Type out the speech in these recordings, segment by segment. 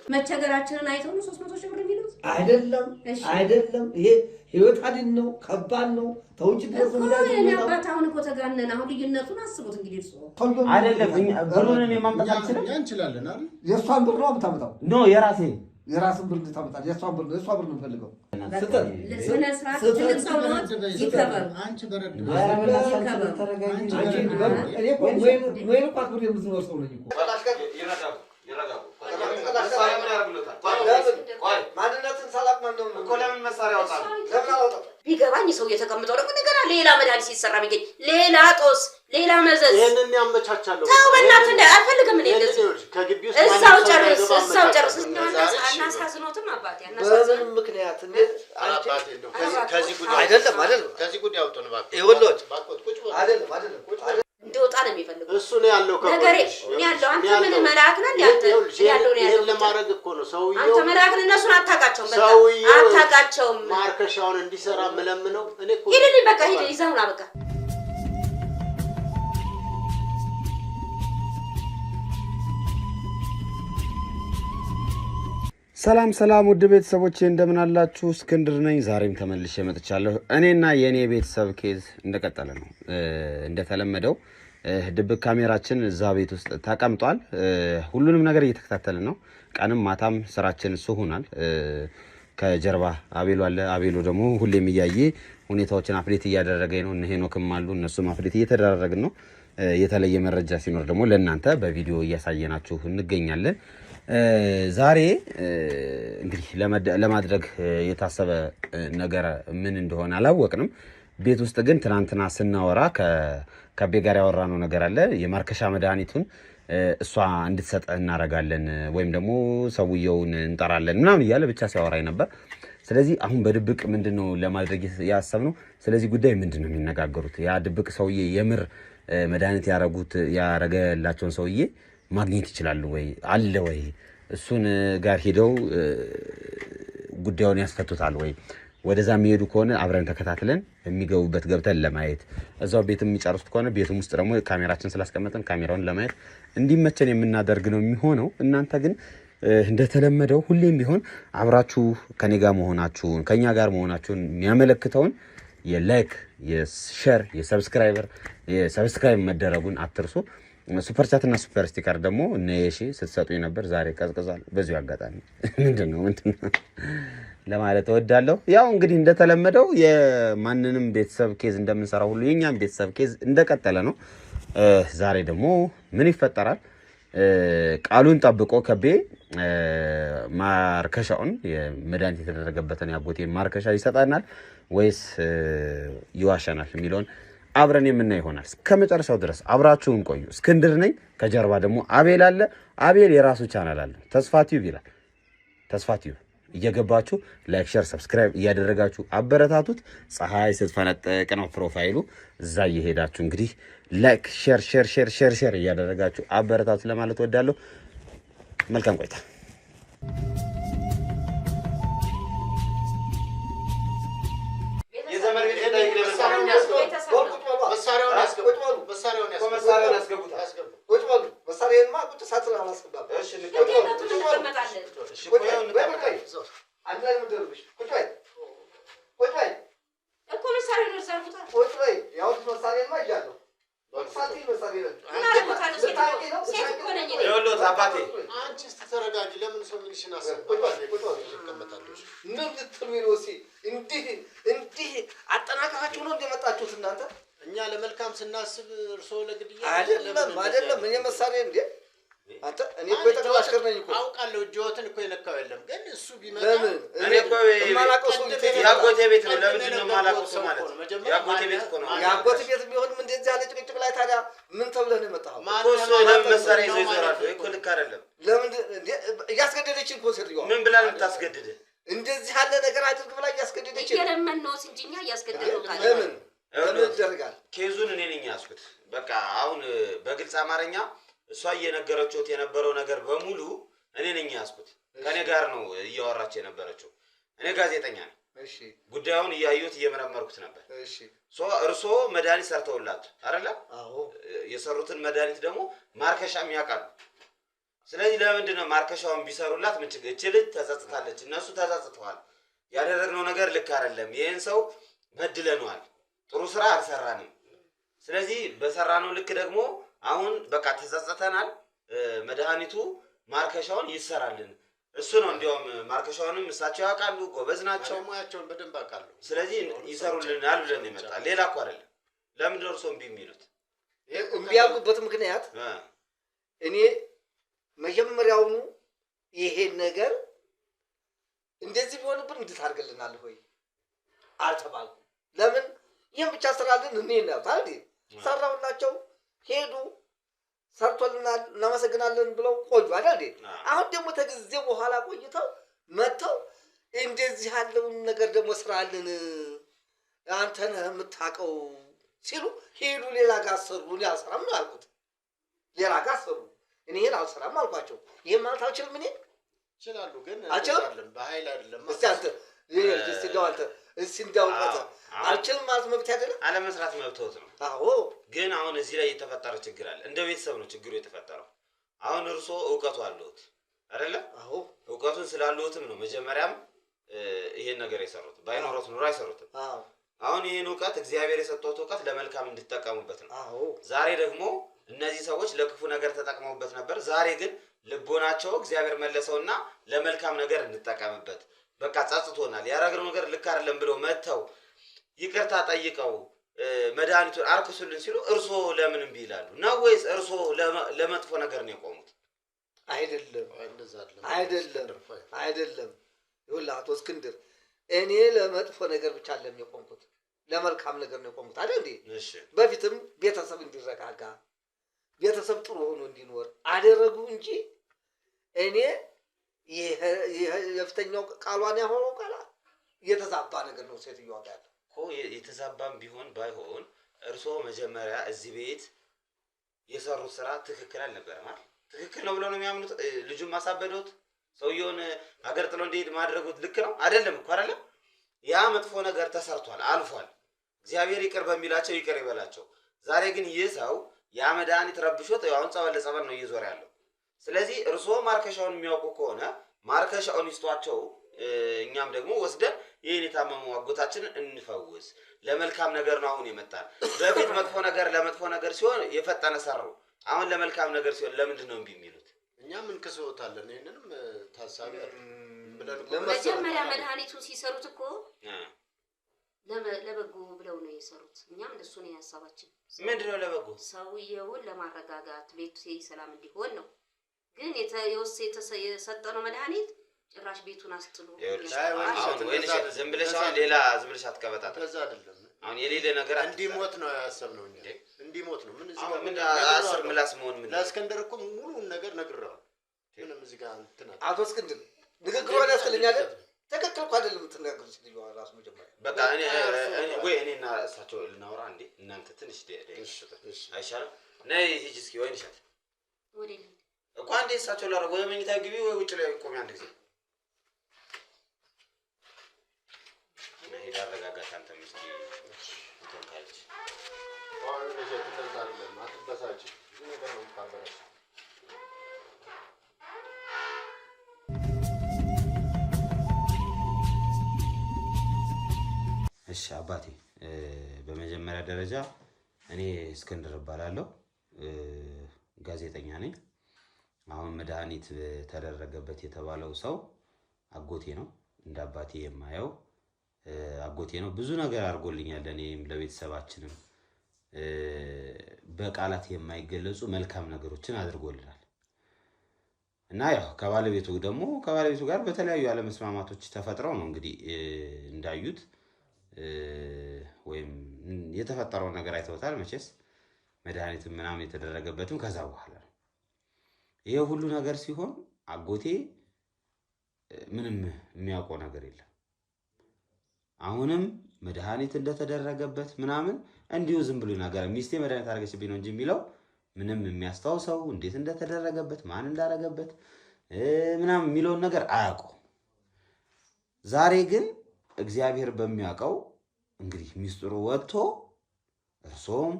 መቸገራችንን አይተው ነው 300 ሺህ ብር የሚሉት አይደለም ይሄ ህይወት አድን ነው ከባድ ነው ተውጭ ድረስ ነው አሁን እኮ ተጋነን አሁን ልዩነቱን አስቡት እንግዲህ እሱ አይደለም ብሩን እኔ ማምጣት እንችላለን አይደል የሷን ብር ነው አምጣው ኖ የራስን ብር ታመጣ የሷን ብር ነው ፈልገው ለስነስርዓት ትልቅ ሰው ነው ይከበር አንቺ በረድ እኔ እኮ ወይ ነው ፓስፖርት የምትኖር ሰው ነኝ እኮ ይረጋጉ ማንነትን ሰላም ነው እኮ ለምን መሳሪያ ያወጣል ለምን አወጣው ቢገባኝ ሰው እየተቀመጠው ደግሞ ነገር ሌላ መድኃኒት ሲሰራ ቢገኝ ሌላ ጦስ ሌላ መዘዝ ይሄንን ያመቻቻለሁ ታው በእናትህ እንደ አልፈልግም እኔ እንደዚህ ከግቢው እዛው ጨርስ አናሳዝኖትም አባቴ በምን ምክንያት እንዴ አባቴ እንደው ከዚህ ጉዳይ አይደለም ከዚህ ጉዳይ አውጥቶ ነው ባክ ይወሎት ቁጭ አይደለም እንደወጣ ነው የሚፈልገው እሱ ነው ያለው ነገር እኔ ያለው አንተ ምን መልአክ ነህ ያለው ነው ያለው ለማድረግ እኮ ነው ሰውዬው አንተ መልአክ ነህ እነሱን አታውቃቸውም በቃ አታውቃቸውም ማርከሻውን እንዲሰራ ምለምነው እኔ እኮ ሂድልኝ በቃ ሂድ ይዘውና በቃ ሰላም ውድ ቤተሰቦቼ እንደምን አላችሁ? እስክንድር ነኝ። ዛሬም ተመልሼ መጥቻለሁ። እኔና የኔ ቤተሰብ ኬዝ እንደቀጠለ ነው። እንደተለመደው ድብቅ ካሜራችን እዛ ቤት ውስጥ ተቀምጧል። ሁሉንም ነገር እየተከታተልን ነው። ቀንም ማታም ስራችን እሱ ሆናል። ከጀርባ አቤሎ አለ። አቤሎ ደግሞ ሁሌም እያየ ሁኔታዎችን አፕዴት እያደረገኝ ነው። እነ ሄኖክም አሉ። እነሱም አፕዴት እየተደረግን ነው። የተለየ መረጃ ሲኖር ደግሞ ለእናንተ በቪዲዮ እያሳየናችሁ እንገኛለን። ዛሬ እንግዲህ ለማድረግ የታሰበ ነገር ምን እንደሆነ አላወቅንም። ቤት ውስጥ ግን ትናንትና ስናወራ ከቤ ጋር ያወራነው ነገር አለ። የማርከሻ መድኃኒቱን እሷ እንድትሰጥ እናረጋለን ወይም ደግሞ ሰውየውን እንጠራለን ምናምን እያለ ብቻ ሲያወራኝ ነበር። ስለዚህ አሁን በድብቅ ምንድነው ለማድረግ ያሰብነው? ስለዚህ ጉዳይ ምንድነው የሚነጋገሩት? ያ ድብቅ ሰውዬ የምር መድኃኒት ያረገላቸውን ሰውዬ ማግኘት ይችላሉ ወይ አለ ወይ እሱን ጋር ሄደው ጉዳዩን ያስፈቱታል ወይ ወደዛ የሚሄዱ ከሆነ አብረን ተከታትለን የሚገቡበት ገብተን ለማየት እዛው ቤትም የሚጨርሱት ከሆነ ቤቱም ውስጥ ደግሞ ካሜራችን ስላስቀመጠን ካሜራውን ለማየት እንዲመቸን የምናደርግ ነው የሚሆነው። እናንተ ግን እንደተለመደው ሁሌም ቢሆን አብራችሁ ከኔ ጋር መሆናችሁን ከኛ ጋር መሆናችሁን የሚያመለክተውን የላይክ የሼር የሰብስክራይብ መደረጉን አትርሱ። ሱፐር ቻት እና ሱፐር ስቲከር ደግሞ እነሺ ስትሰጡኝ ነበር። ዛሬ ቀዝቅዟል። በዚሁ አጋጣሚ ምንድነው ለማለት እወዳለሁ። ያው እንግዲህ እንደተለመደው የማንንም ቤተሰብ ኬዝ እንደምንሰራው ሁሉ የኛም ቤተሰብ ኬዝ እንደቀጠለ ነው። ዛሬ ደግሞ ምን ይፈጠራል? ቃሉን ጠብቆ ከቤ ማርከሻውን የመድኃኒት የተደረገበትን ያጎቴ ማርከሻ ይሰጣናል ወይስ ይዋሸናል የሚለውን አብረን የምናይ ይሆናል። እስከመጨረሻው ድረስ አብራችሁን ቆዩ። እስክንድር ነኝ። ከጀርባ ደግሞ አቤል አለ። አቤል የራሱ ቻናል አለ፣ ተስፋ ቲዩብ ይላል። ተስፋ ቲዩብ እየገባችሁ ላይክ፣ ሼር፣ ሰብስክራይብ እያደረጋችሁ አበረታቱት። ፀሐይ ስትፈነጥቅ ነው ፕሮፋይሉ። እዛ እየሄዳችሁ እንግዲህ ላይክ፣ ሼር እያደረጋችሁ አበረታቱ ለማለት ወዳለሁ። መልካም ቆይታ። እንዲህ አጠናቀቃችሁ ነው እንደመጣችሁት እናንተ? እኛ ለመልካም ስናስብ እርሶ ለግድያ አይደለም እኔ መሳሪያ እንዴ አንተ እኔ እኮ የተከላሽከር ነኝ እኮ አውቃለሁ። እጆትን እኮ የነካው የለም ግን እሱ ቢመጣ እኔ እኮ የማላቀሱ ያጎቴ ቤት ነው። ለምንድን ነው የማላቀሱ ማለት ነው? ያጎቴ ቤት እኮ ነው። ያጎቴ ቤት ቢሆን ምን እንደዚህ ያለ ጭቅጭቅ ላይ ታዲያ ምን ተብለህ ነው የመጣኸው? ማን መሳሪያ ይዞ ይዞራል እኮ ልክ አይደለም። ለምን እያስገደደችን እኮ ሴትዮዋ ምን ብላ ነው የምታስገድድህ? እንደዚህ ያለ ነገር አድርግ ብላ እያስገደደችን እየለመን ነው እንጂኛ እያስገደደው ታዲያ ለምን ይደረጋል? ኬዙን እኔ ነኝ ያስኩት። በቃ አሁን በግልጽ አማርኛ እሷ እየነገረችው የነበረው ነገር በሙሉ እኔ ነኝ ያስኩት። ከኔ ጋር ነው እያወራች የነበረችው። እኔ ጋዜጠኛ ነኝ። እሺ ጉዳዩን እያዩት እየመረመርኩት ነበር። እሺ እርሶ መድኃኒት ሰርተውላት አይደለ? አዎ የሰሩትን መድኃኒት ደግሞ ማርከሻም ያውቃሉ። ስለዚህ ለምንድን ነው ማርከሻውን ቢሰሩላት ምን ችግር? እቺ ልጅ ተጸጽታለች፣ እነሱ ተጸጽተዋል። ያደረግነው ነገር ልክ አይደለም፣ ይሄን ሰው በድለነዋል፣ ጥሩ ስራ አልሰራንም። ስለዚህ በሰራነው ልክ ደግሞ አሁን በቃ ተጸጽተናል፣ መድኃኒቱ ማርከሻውን ይሰራልን። እሱ ነው እንዲያውም ማርከሻውንም እሳቸው ያውቃሉ፣ ጎበዝ ናቸው፣ ሙያቸውን በደንብ ያውቃሉ። ስለዚህ ይሰሩልናል ብለን ይመጣል። ሌላ እኮ አይደለም። ለምን እርሶ እምቢ የሚሉት? እምቢ ያልኩበት ምክንያት እኔ መጀመሪያውኑ ይሄን ነገር እንደዚህ ቢሆንብን እንድታርገልናል ሆይ አልተባልኩም። ለምን ይሄን ብቻ ስራልን እኔ ነው ታዲያ ሰራውላቸው ሄዱ፣ ሰርቶልናል፣ እናመሰግናለን ብለው ቆዩ አይደል? አሁን ደግሞ ተጊዜ በኋላ ቆይተው መጥተው እንደዚህ ያለውን ነገር ደግሞ ስራልን አንተ ነህ የምታውቀው ሲሉ ሄዱ፣ ሌላ ጋር ሰሩ። እኔ አልሰራም ነው ያልኩት። ሌላ ጋር ሰሩ፣ እኔ ይሄን አልሰራም አልኳቸው። ይሄን ማለት አልችልም። እኔ ይችላሉ ግን አይደለም በኃይል አይደለም። እስቲ አንተ እስቲ እንዳውቀት አልችልም ማለት መብት አይደለም። አለመስራት መብትዎት ነው። አዎ ግን አሁን እዚህ ላይ የተፈጠረ ችግር አለ። እንደ ቤተሰብ ነው ችግሩ የተፈጠረው። አሁን እርሶ እውቀቱ አለዎት አይደለ? አዎ እውቀቱን ስላለዎትም ነው መጀመሪያም ይሄን ነገር የሰሩት። ባይኖሮት ኑሮ አይሰሩትም። አዎ አሁን ይሄን እውቀት እግዚአብሔር የሰጠዎት እውቀት ለመልካም እንድትጠቀሙበት ነው። አዎ ዛሬ ደግሞ እነዚህ ሰዎች ለክፉ ነገር ተጠቅመውበት ነበር። ዛሬ ግን ልቦናቸው እግዚአብሔር መለሰውና ለመልካም ነገር እንጠቀምበት፣ በቃ ጸጽቶናል፣ ያደረግነው ነገር ልክ አይደለም ብለው መተው ይቅርታ ጠይቀው መድኃኒቱን አርክሱልን ሲሉ እርሶ ለምን እምቢ ይላሉ? ነው ወይስ እርሶ ለመጥፎ ነገር ነው የቆሙት? አይደለም አይደለም። ይኸውልህ አቶ እስክንድር እኔ ለመጥፎ ነገር ብቻ አይደለም የቆምኩት፣ ለመልካም ነገር ነው የቆምኩት አይደል እንዴ? እሺ በፊትም ቤተሰብ እንዲረጋጋ ቤተሰብ ጥሩ ሆኖ እንዲኖር አደረጉ እንጂ እኔ የፊተኛው ቃሏን ያሆነው ቃላ የተዛባ ነገር ነው ሴትዮዋ ጋር እኮ የተዛባም ቢሆን ባይሆን እርሶ መጀመሪያ እዚህ ቤት የሰሩት ስራ ትክክል አልነበረም አይደል? ትክክል ነው ብሎ ነው የሚያምኑት። ልጁን ማሳበዶት ሰውየውን ሀገር ጥሎ እንዲሄድ ማድረጉት ልክ ነው አይደለም እኮ አይደለም። ያ መጥፎ ነገር ተሰርቷል፣ አልፏል። እግዚአብሔር ይቅር በሚላቸው ይቅር ይበላቸው። ዛሬ ግን ይህ ሰው ያ መድኃኒት ረብሾት አሁን ጸበል ለጸበል ነው እየዞረ ያለው። ስለዚህ እርሶ ማርከሻውን የሚያውቁ ከሆነ ማርከሻውን ይስጧቸው፣ እኛም ደግሞ ወስደን ይህን የታመሙ አጎታችንን እንፈውስ። ለመልካም ነገር ነው አሁን የመጣን። በፊት መጥፎ ነገር ለመጥፎ ነገር ሲሆን የፈጠነ ሰሩ። አሁን ለመልካም ነገር ሲሆን ለምንድን ነው እምቢ የሚሉት? እኛም እንክስዎታለን። ይሄንንም ታሳቢ ብለን መጀመሪያ መድኃኒቱን ሲሰሩት እኮ ለበጎ ብለው ነው የሰሩት። እኛም እንደሱ ነው ሀሳባችን። ምንድነው ለበጎ? ሰውየውን ለማረጋጋት ቤቱ ሰላም እንዲሆን ነው። ግን የሰጠነው መድኃኒት ጭራሽ ቤቱን አስጥሎ ዝም ብለሽ አሁን ሌላ ዝም ብለሽ አትቀበጣት። ከዛ አይደለም አሁን የሌለ ነገር እንዲሞት ነው ያሰብነው እንጂ እንዲሞት ነው። ምን እዚህ ጋር ምን አስር ምላስ መሆን ምን ለእስክንድር እኮ ሙሉውን ነገር ነግሬዋለሁ። ምንም እዚህ ጋር እንትን አቶ እስክንድር ንግግሩን ያስፈልኛል። ትክክል እኮ አይደለም የምትናገሩት ልጅዋ ራሱ መጀመሪያ በቃ እኔና እሳቸው ልናወራ እንዴ? እናንተ ትንሽ አይሻልም? ነይ ሂጂ እስኪ ወይን ይሻል ወዴት እኮ አንዴ እሳቸው ላደርግ ወይ መኝታ ግቢ ወይ ውጭ ላይ ቆሚ አንድ ጊዜ ሄዳ አረጋጋት። አንተ ምስኪ እንትን ካለች እሺ አባቴ፣ በመጀመሪያ ደረጃ እኔ እስክንድር እባላለሁ፣ ጋዜጠኛ ነኝ። አሁን መድኃኒት ተደረገበት የተባለው ሰው አጎቴ ነው። እንደ አባቴ የማየው አጎቴ ነው። ብዙ ነገር አድርጎልኛል፣ ለእኔም ለቤተሰባችንም በቃላት የማይገለጹ መልካም ነገሮችን አድርጎልናል። እና ያው ከባለቤቱ ጋር በተለያዩ አለመስማማቶች ተፈጥረው ነው እንግዲህ እንዳዩት ወይም የተፈጠረውን ነገር አይተውታል መቼስ። መድኃኒትም ምናምን የተደረገበትም ከዛ በኋላ ነው። ይሄ ሁሉ ነገር ሲሆን አጎቴ ምንም የሚያውቀው ነገር የለም። አሁንም መድኃኒት እንደተደረገበት ምናምን እንዲሁ ዝም ብሎ ነገር ሚስቴ መድኃኒት አደረገችብኝ ነው እንጂ የሚለው ምንም የሚያስታውሰው እንዴት እንደተደረገበት ማን እንዳደረገበት ምናምን የሚለውን ነገር አያውቀው። ዛሬ ግን እግዚአብሔር በሚያውቀው እንግዲህ ሚስጥሩ ወጥቶ እርሶም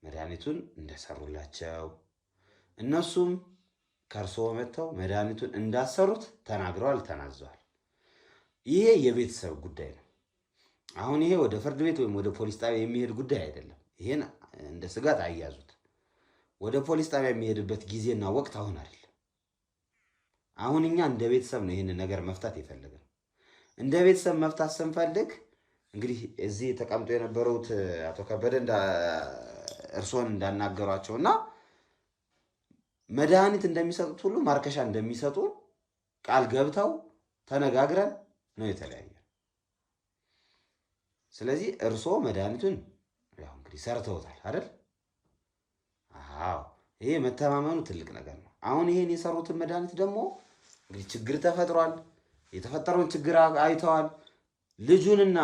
መድኃኒቱን እንደሰሩላቸው እነሱም ከእርሶ መጥተው መድኃኒቱን እንዳሰሩት ተናግረዋል፣ ተናዘዋል። ይሄ የቤተሰብ ጉዳይ ነው። አሁን ይሄ ወደ ፍርድ ቤት ወይም ወደ ፖሊስ ጣቢያ የሚሄድ ጉዳይ አይደለም። ይሄን እንደ ስጋት አያዙት። ወደ ፖሊስ ጣቢያ የሚሄድበት ጊዜና ወቅት አሁን አይደለም። አሁን እኛ እንደ ቤተሰብ ነው ይሄንን ነገር መፍታት የፈለግነው። እንደ ቤተሰብ መፍታት ስንፈልግ እንግዲህ እዚህ ተቀምጦ የነበሩት አቶ ከበደ እርሶን እንዳናገሯቸውና መድኃኒት እንደሚሰጡት ሁሉ ማርከሻ እንደሚሰጡ ቃል ገብተው ተነጋግረን ነው የተለያየ። ስለዚህ እርሶ መድኃኒቱን ያው እንግዲህ ሰርተውታል አይደል? አዎ፣ ይሄ መተማመኑ ትልቅ ነገር ነው። አሁን ይሄን የሰሩትን መድኃኒት ደግሞ እንግዲህ ችግር ተፈጥሯል። የተፈጠረውን ችግር አይተዋል። ልጁንና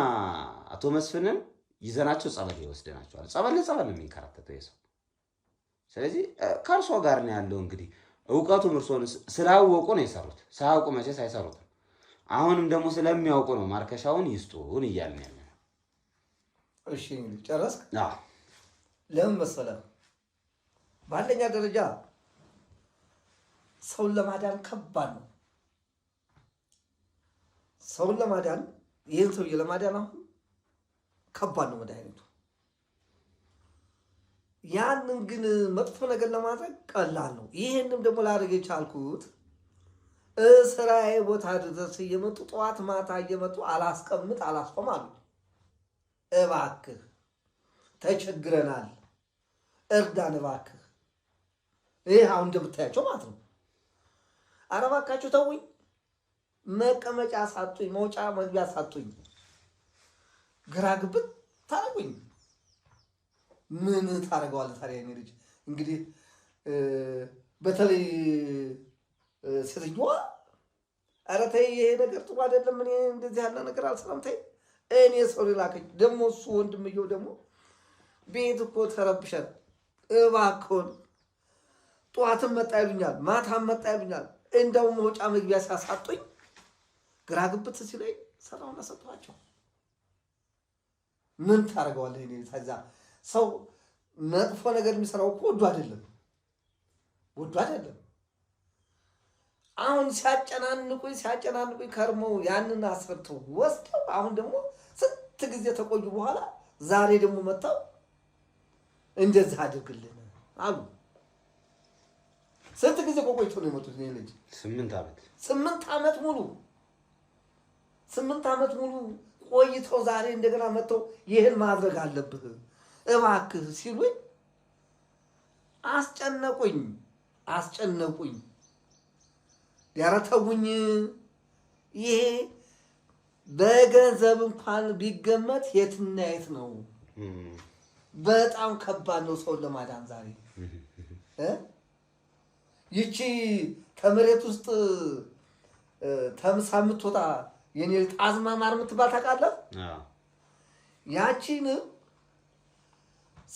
አቶ መስፍንን ይዘናቸው ጸበል ይወስደናቸዋል። ጸበል ለጸበል ነው የሚንከራተተው የሰው። ስለዚህ ከእርሶ ጋር ነው ያለው። እንግዲህ እውቀቱም እርሶን ስላወቁ ነው የሰሩት። ሳያውቁ መቼስ አይሰሩትም። አሁንም ደግሞ ስለሚያውቁ ነው ማርከሻውን ይስጡን እያልን ያለ ነው። እሺ እንግዲህ ጨረስክ? አዎ። ለምን መሰለህ? በአንደኛ ደረጃ ሰውን ለማዳን ከባድ ነው። ሰውን ለማዳን ይህን ሰውዬ ለማዳን አሁን ከባድ ነው መድኃኒቱ። ያንን ግን መጥፎ ነገር ለማድረግ ቀላል ነው። ይህንም ደግሞ ላደርግ የቻልኩት ስራዬ ቦታ ድረስ እየመጡ ጠዋት ማታ እየመጡ አላስቀምጥ አላስቆም አሉ። እባክህ ተቸግረናል፣ እርዳን እባክህ። ይህ አሁን እንደምታያቸው ማለት ነው። ኧረ እባካችሁ ተውኝ፣ መቀመጫ ሳጡኝ፣ መውጫ መግቢያ ሳጡኝ፣ ግራ ግብት ታረጉኝ። ምን ታደርገዋለህ ታዲያ? የኔ ልጅ እንግዲህ በተለይ ሴትዮዋ ኧረ ተይ ይሄ ነገር ጥሩ አይደለም፣ እኔ እንደዚህ ያለ ነገር አልሰራም፣ ተይ እኔ ሰው ላከኝ። ደግሞ እሱ ወንድምየው ደግሞ ቤት እኮ ተረብሸን፣ እባክዎን ጠዋትም መጣ ይሉኛል፣ ማታም መጣ ይሉኛል። እንደው መውጫ መግቢያ ሲያሳጡኝ ግራ ግብት ሲለኝ ሰራውና ሰጥቷቸው። ምን ታደርገዋለህ? እኔ ታዛ ሰው መጥፎ ነገር የሚሰራው እኮ ወዶ አይደለም። አሁን ሲያጨናንቁኝ ከርመው ያንን አስፈርተው ወስደው አሁን ደግሞ ስንት ጊዜ ተቆዩ በኋላ ዛሬ ደግሞ መጣው እንደዚህ አድርግልን አሉ። ስንት ጊዜ ቆይቶ ነው የመጡት? እኔ ልጅ 8 ዓመት ሙሉ ቆይተው ዛሬ እንደገና መጥተው ይህን ማድረግ አለብህ እባክህ ሲሉኝ አስጨነቁኝ። ያረተውኝ ይሄ በገንዘብ እንኳን ቢገመት የትና የት ነው። በጣም ከባድ ነው ሰውን ለማዳን ዛሬ። ይቺ ከመሬት ውስጥ ተምሳ የምትወጣ የኔ ጣዝማ ማር የምትባል ታውቃለህ? ያቺን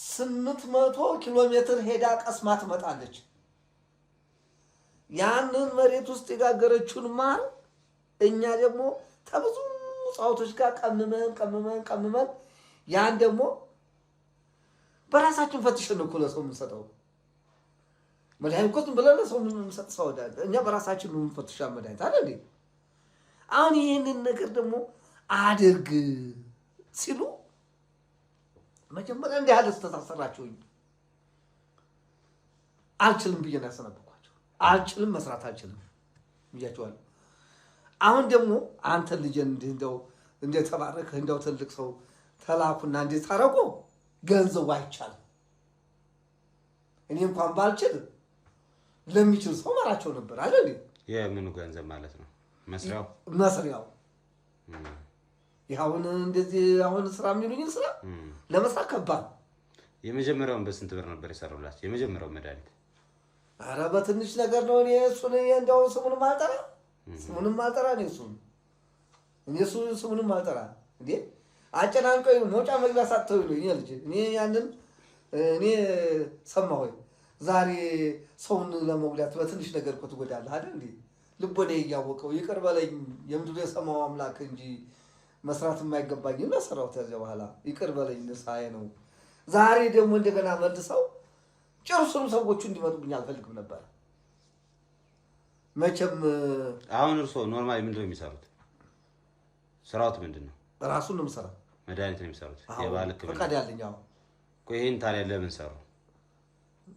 800 ኪሎ ሜትር ሄዳ ቀስማ ትመጣለች። ያንን መሬት ውስጥ የጋገረችውን ማር እኛ ደግሞ ከብዙ ጻውቶች ጋር ቀምመን ያን ደግሞ በራሳችን ፈትሸን እኮ ለሰው የምንሰጠው መድኃኒት እኮ ዝም ብለን ለሰው የምንሰጥ ሰው አይደል። እኛ በራሳችን ነው የምንፈትሻ መድኃኒት አይደል እንዴ? አሁን ይህንን ነገር ደግሞ አድርግ ሲሉ መጀመሪያ እንዲህ ያለ ስተሳሰራችሁኝ አልችልም ብዬ ነው ያሰናበኳቸው። አልችልም፣ መስራት አልችልም ብያቸዋለሁ። አሁን ደግሞ አንተ ልጄን እንደው እንደተባረከ እንደው ትልቅ ሰው ተላኩና እንዴት ታረቁ ገንዘቡ አይቻልም። እኔ እንኳን ባልችል ለሚችል ሰው መራቸው ነበር አይደል? የምኑ ገንዘብ ማለት ነው? መስሪያው ይሁን እንደዚህ አሁን ስራ የሚሉኝ ስራ ለመስራት ከባድ። የመጀመሪያውን በስንት ብር ነበር የሰሩላችሁ? የመጀመሪያው መድኃኒት ኧረ በትንሽ ነገር ነው። እኔ እሱን እንደው ስሙንም አልጠራ ነው ስሙንም አልጠራ እንዴ አጨናንቀው መውጫ መግቢያ ሳተው ይሉኝ ልጅ እኔ ያንን እኔ ሰማሁኝ። ዛሬ ሰውን ለመጉዳት በትንሽ ነገር እኮ ትጎዳለህ አይደል እንዴ? ልቦኔ እያወቀው ይቅር በለኝ የምድር የሰማው አምላክ እንጂ መስራት የማይገባኝ ነው ሰራሁት። ከዚያ በኋላ ይቅር በለኝ ንስሐዬ ነው። ዛሬ ደግሞ እንደገና መልሰው ጭርሱም ሰዎቹ እንዲመጡብኝ አልፈልግም ነበር። መቼም አሁን እርሶ ኖርማሊ ምንድነው የሚሰሩት? ስራውት ምንድነው? ራሱን ነው የምሰራው። መድኃኒት ነው የሚሰሩት? የባህል ሕክምና ፈቃድ ያለኝ? አዎ። ይሄን ታዲያ ለምን ሰሩ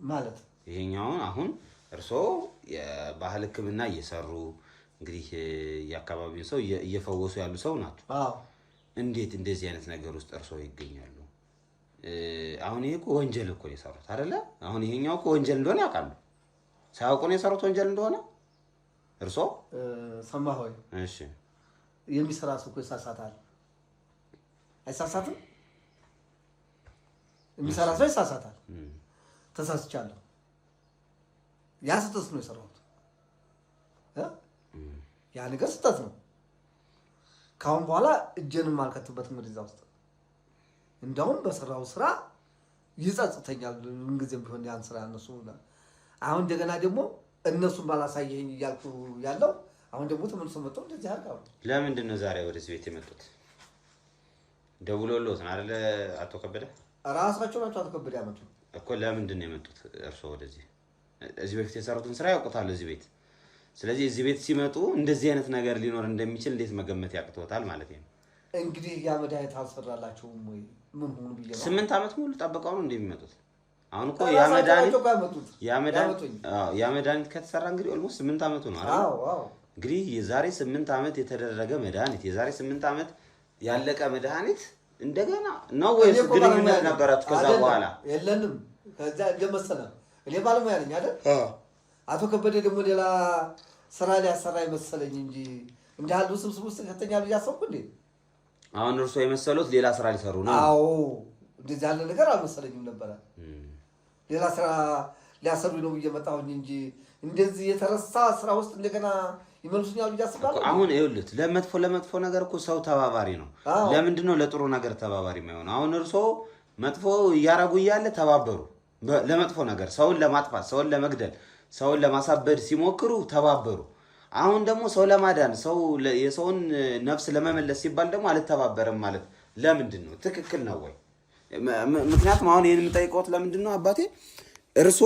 ማለት? ይሄኛውን አሁን እርሶ የባህል ሕክምና እየሰሩ እንግዲህ የአካባቢውን ሰው እየፈወሱ ያሉ ሰው ናቸው። አዎ። እንዴት እንደዚህ አይነት ነገር ውስጥ እርሶ ይገኛሉ? አሁን ይሄ እኮ ወንጀል እኮ ነው የሰሩት አይደለ? አሁን ይሄኛው እኮ ወንጀል እንደሆነ ያውቃሉ። ሳያውቁ ነው የሰሩት ወንጀል እንደሆነ እርሶ ሰማህ ወይ? እሺ። የሚሰራ ሰው እኮ ይሳሳታል። አይሳሳትም? የሚሰራ ሰው ይሳሳታል። ተሳስቻለሁ። ያ ስህተት ነው የሰራሁት። ያ ነገር ስህተት ነው። ካሁን በኋላ እጄንም አልከትበትም ወደዛ ውስጥ። እንደውም በሰራው ስራ ይጸጽተኛል ምንጊዜም ቢሆን ያን ስራ እነሱ አሁን እንደገና ደግሞ እነሱን ባላሳየኝ እያልኩ ያለው አሁን ደግሞ ተመልሶ መጥተው እንደዚህ አድርገው። ለምንድን ነው ዛሬ ወደዚህ ቤት የመጡት? ደውሎልዎት ነው አይደለ? አቶ ከበደ ራሳቸው ናቸው አቶ ከበደ ያመጡት እኮ። ለምንድን ነው የመጡት እርስዎ ወደዚህ? እዚህ በፊት የሰሩትን ስራ ያውቁታል እዚህ ቤት። ስለዚህ እዚህ ቤት ሲመጡ እንደዚህ አይነት ነገር ሊኖር እንደሚችል እንዴት መገመት ያቅቶታል ማለት ነው? እንግዲህ ያ መድኃኒት አልሰራላቸውም ወይ ምን ሆኑ ብዬ ነው። 8 ዓመት ሙሉ ጠብቀው ነው እንደሚመጡት። አሁን እኮ ያ መድኃኒት ከተሰራ እንግዲህ ኦልሞስት 8 ዓመቱ ነው አይደል? አዎ። እንግዲህ የዛሬ 8 ዓመት የተደረገ መድኃኒት፣ የዛሬ 8 ዓመት ያለቀ መድኃኒት እንደገና ነው ወይስ ግንኙነት ነበራችሁ ከዛ በኋላ? የለንም። ከዛ እንደመሰለ እኔ ባለሙያ ነኝ አይደል? አቶ ከበደ ደግሞ ሌላ ስራ ሊያሰራ ይመሰለኝ እንጂ እንዳሉ ስብስብ ውስጥ ከተኛሉ ያሰብኩ እንዴ። አሁን እርሶ የመሰሉት ሌላ ስራ ሊሰሩ ነው? አዎ፣ እንደዚህ ያለ ነገር አልመሰለኝም ነበረ። ሌላ ስራ ሊያሰሩ ነው እየመጣሁኝ እንጂ እንደዚህ የተረሳ ስራ ውስጥ እንደገና ይመልሱኛል ብዬ አስባለሁ። አሁን ይኸውልህ ለመጥፎ ነገር እኮ ሰው ተባባሪ ነው። ለምንድን ነው ለጥሩ ነገር ተባባሪ የማይሆን? አሁን እርሶ መጥፎ እያረጉ እያለ ተባበሩ ለመጥፎ ነገር፣ ሰውን ለማጥፋት፣ ሰውን ለመግደል፣ ሰውን ለማሳበድ ሲሞክሩ ተባበሩ። አሁን ደግሞ ሰው ለማዳን የሰውን ነፍስ ለመመለስ ሲባል ደግሞ አልተባበርም ማለት ለምንድን ነው? ትክክል ነው ወይ? ምክንያቱም አሁን ይሄን የምጠይቀውት ለምንድን ነው አባቴ፣ እርሶ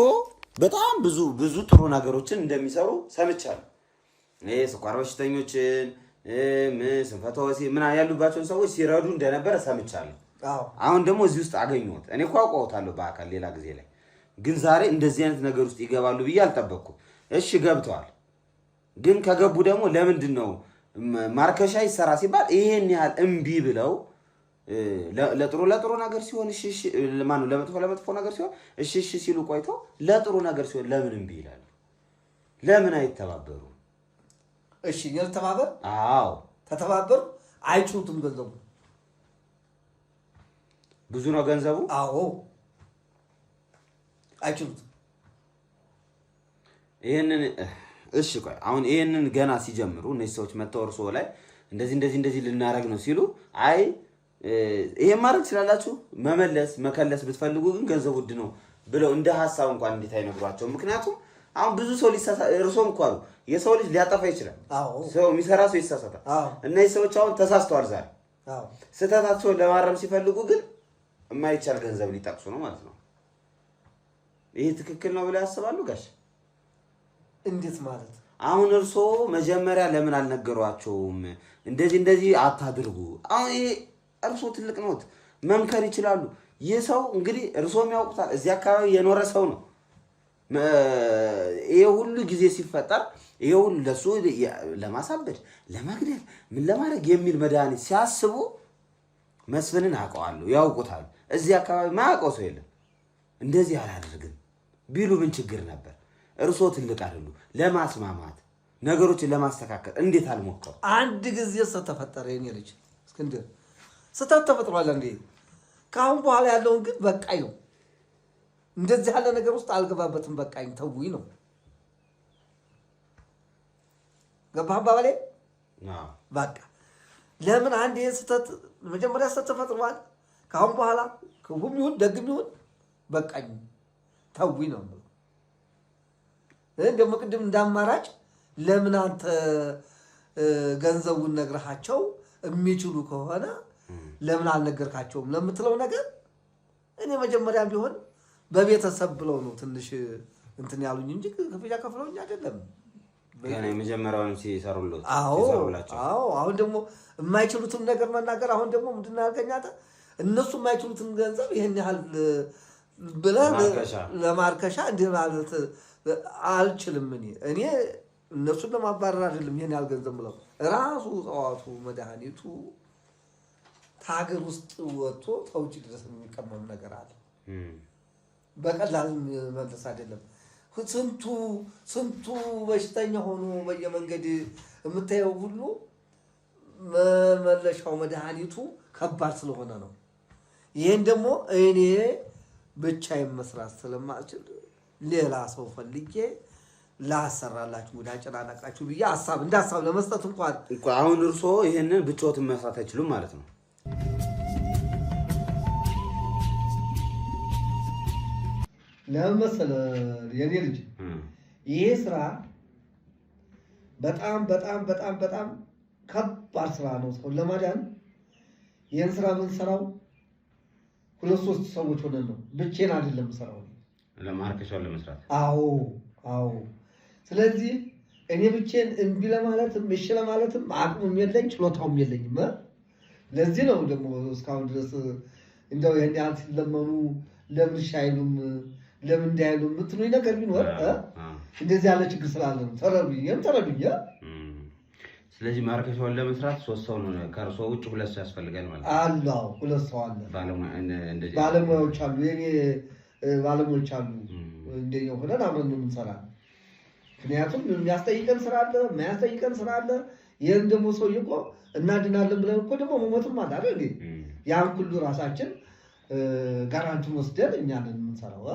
በጣም ብዙ ጥሩ ነገሮችን እንደሚሰሩ ሰምቻለሁ። ይሄ ስኳር በሽተኞችን ስንፈተ ወሲብ ምን ያሉባቸውን ሰዎች ሲረዱ እንደነበረ ሰምቻለሁ። አሁን ደግሞ እዚህ ውስጥ አገኘሁት። እኔ እኮ አውቀውታለሁ በአካል ሌላ ጊዜ ላይ፣ ግን ዛሬ እንደዚህ አይነት ነገር ውስጥ ይገባሉ ብዬ አልጠበቅኩም። እሺ ገብተዋል፣ ግን ከገቡ ደግሞ ለምንድን ነው ማርከሻ ይሰራ ሲባል ይሄን ያህል እምቢ ብለው ለጥሩ ነገር ሲሆን እሺ ማነው ለመጥፎ ነገር ሲሆን እሺ ሲሉ ቆይተው ለጥሩ ነገር ሲሆን ለምን እምቢ ይላሉ? ለምን አይተባበሩ? እሺ ተባበር። አዎ ተተባበሩ። አይችሉትም። ገንዘቡ ብዙ ነው ገንዘቡ። አዎ አይችሉትም። ይሄንን እሺ ቆይ አሁን ይሄንን ገና ሲጀምሩ እነዚህ ሰዎች መተው እርስዎ ላይ እንደዚህ ልናረግ ነው ሲሉ አይ ይሄን ማድረግ ስላላችሁ መከለስ ብትፈልጉ ግን ገንዘብ ውድ ነው ብለው እንደ ሐሳብ እንኳን እንዴት አይነግሯቸው? ምክንያቱም አሁን ብዙ ሰው እርሶም እንኳን የሰው ልጅ ሊያጠፋ ይችላል። ሰው የሚሰራ ሰው ይሳሳታል። እነዚህ ሰዎች አሁን ተሳስተዋል። ዛሬ ስህተታቸውን ለማረም ሲፈልጉ ግን የማይቻል ገንዘብ ሊጠቅሱ ነው ማለት ነው። ይሄ ትክክል ነው ብለው ያስባሉ ጋሽ? እንዴት ማለት? አሁን እርሶ መጀመሪያ ለምን አልነገሯቸውም? እንደዚህ አታድርጉ። አሁን ይሄ እርሶ ትልቅ ነዎት፣ መምከር ይችላሉ። ይህ ሰው እንግዲህ እርሶም ያውቁታል፣ እዚህ አካባቢ የኖረ ሰው ነው። ይሄ ሁሉ ጊዜ ሲፈጠር ይሄ ሁሉ ለሱ ለማሳበድ፣ ለመግደል፣ ምን ለማድረግ የሚል መድኃኒት ሲያስቡ መስፍንን አውቀዋለሁ፣ ያውቁታል። እዚህ አካባቢ ማያውቀው ሰው የለም። እንደዚህ አላደርግም ቢሉ ምን ችግር ነበር? እርሶ ትልቅ አይደሉ? ለማስማማት ነገሮችን ለማስተካከል እንዴት አልሞከሩ? አንድ ጊዜ ተፈጠረ። የኔ ልጅ እስክንድር ስህተት ተፈጥሯል እንዴ? ከአሁን በኋላ ያለውን ግን በቃኝ ነው። እንደዚህ ያለ ነገር ውስጥ አልገባበትም። በቃኝ ተውኝ ነው። ገባህ አባባሌ? በቃ ለምን አንድ ስህተት መጀመሪያ ስህተት ተፈጥሯል። ከአሁን በኋላ ክፉም ይሁን ደግም ይሁን በቃኝ ተውኝ ነው። ደግሞ ቅድም እንዳማራጭ ለምን አንተ ገንዘቡን ነግረሃቸው የሚችሉ ከሆነ ለምን አልነገርካቸውም ለምትለው ነገር እኔ መጀመሪያም ቢሆን በቤተሰብ ብለው ነው ትንሽ እንትን ያሉኝ እንጂ ክፍያ ከፍለውኝ አይደለም። ገና የመጀመሪያውን ሲሰሩልዎት አዎ አሁን ደግሞ የማይችሉትን ነገር መናገር አሁን ደግሞ ምንድን ያልከኛታ እነሱ የማይችሉትን ገንዘብ ይሄን ያህል ብለህ ለማርከሻ እንዲህ ማለት አልችልም። እኔ እነሱን ለማባረር አይደለም ይሄን ያህል ገንዘብ ብለው ራሱ እጽዋቱ መድኃኒቱ ታገር ውስጥ ወጥቶ ተውጭ ድረስ የሚቀመም ነገር አለ። በቀላል መልስ አይደለም። ስንቱ በሽተኛ ሆኖ በየመንገድ የምታየው ሁሉ መመለሻው መድኃኒቱ ከባድ ስለሆነ ነው። ይሄን ደግሞ እኔ ብቻዬን መስራት ስለማልችል ሌላ ሰው ፈልጌ ላሰራላችሁ ወደ አጨናናቃችሁ ብዬ እንደ ሀሳብ ለመስጠት እንኳን አሁን እርስዎ ይሄንን ብቻዎትን መስራት አይችሉም ማለት ነው። ለምን መሰለህ የኔ ልጅ ይሄ ስራ በጣም በጣም በጣም በጣም ከባድ ስራ ነው። ሰው ለማዳን ይሄን ስራ የምንሰራው 2-3 ሰዎች ሆነን ነው። ብቻዬን አይደለም ሰራው ለማርከሻው ለመስራት። አዎ ስለዚህ እኔ ብቻዬን እምቢ ለማለትም እሺ ለማለትም አቅሙም የለኝ ችሎታውም የለኝም። ለዚህ ነው ደግሞ እስካሁን ድረስ እንደው ይሄን ያህል ሲለመኑ ለምን ሻይሉም ለምን እንዳይሉ የምትሉኝ ነገር ቢኖር እንደዚህ ያለ ችግር ስላለ ነው። ተረዱኝ። ስለዚህ ማርከሻውን ለመስራት 3 ሰው ነው። ከእርሶ ውጭ 2 ሰው ያስፈልጋል ማለት ነው። አዎ 2 ሰው አለ። ባለሙያዎች አሉ። የኔ ባለሙያዎች አሉ። እንደኛው ሆነን አብረን ነው የምንሰራው። ምክንያቱም የሚያስጠይቀን ስራ አለ፣ የማያስጠይቀን ስራ አለ። ይሄን ደግሞ ሰው እኮ እናድናለን ብለን እኮ ደግሞ መሞትም አለ አይደል? ያን ሁሉ ራሳችን ጋራንቲውን ወስደን እኛ ነን የምንሰራው።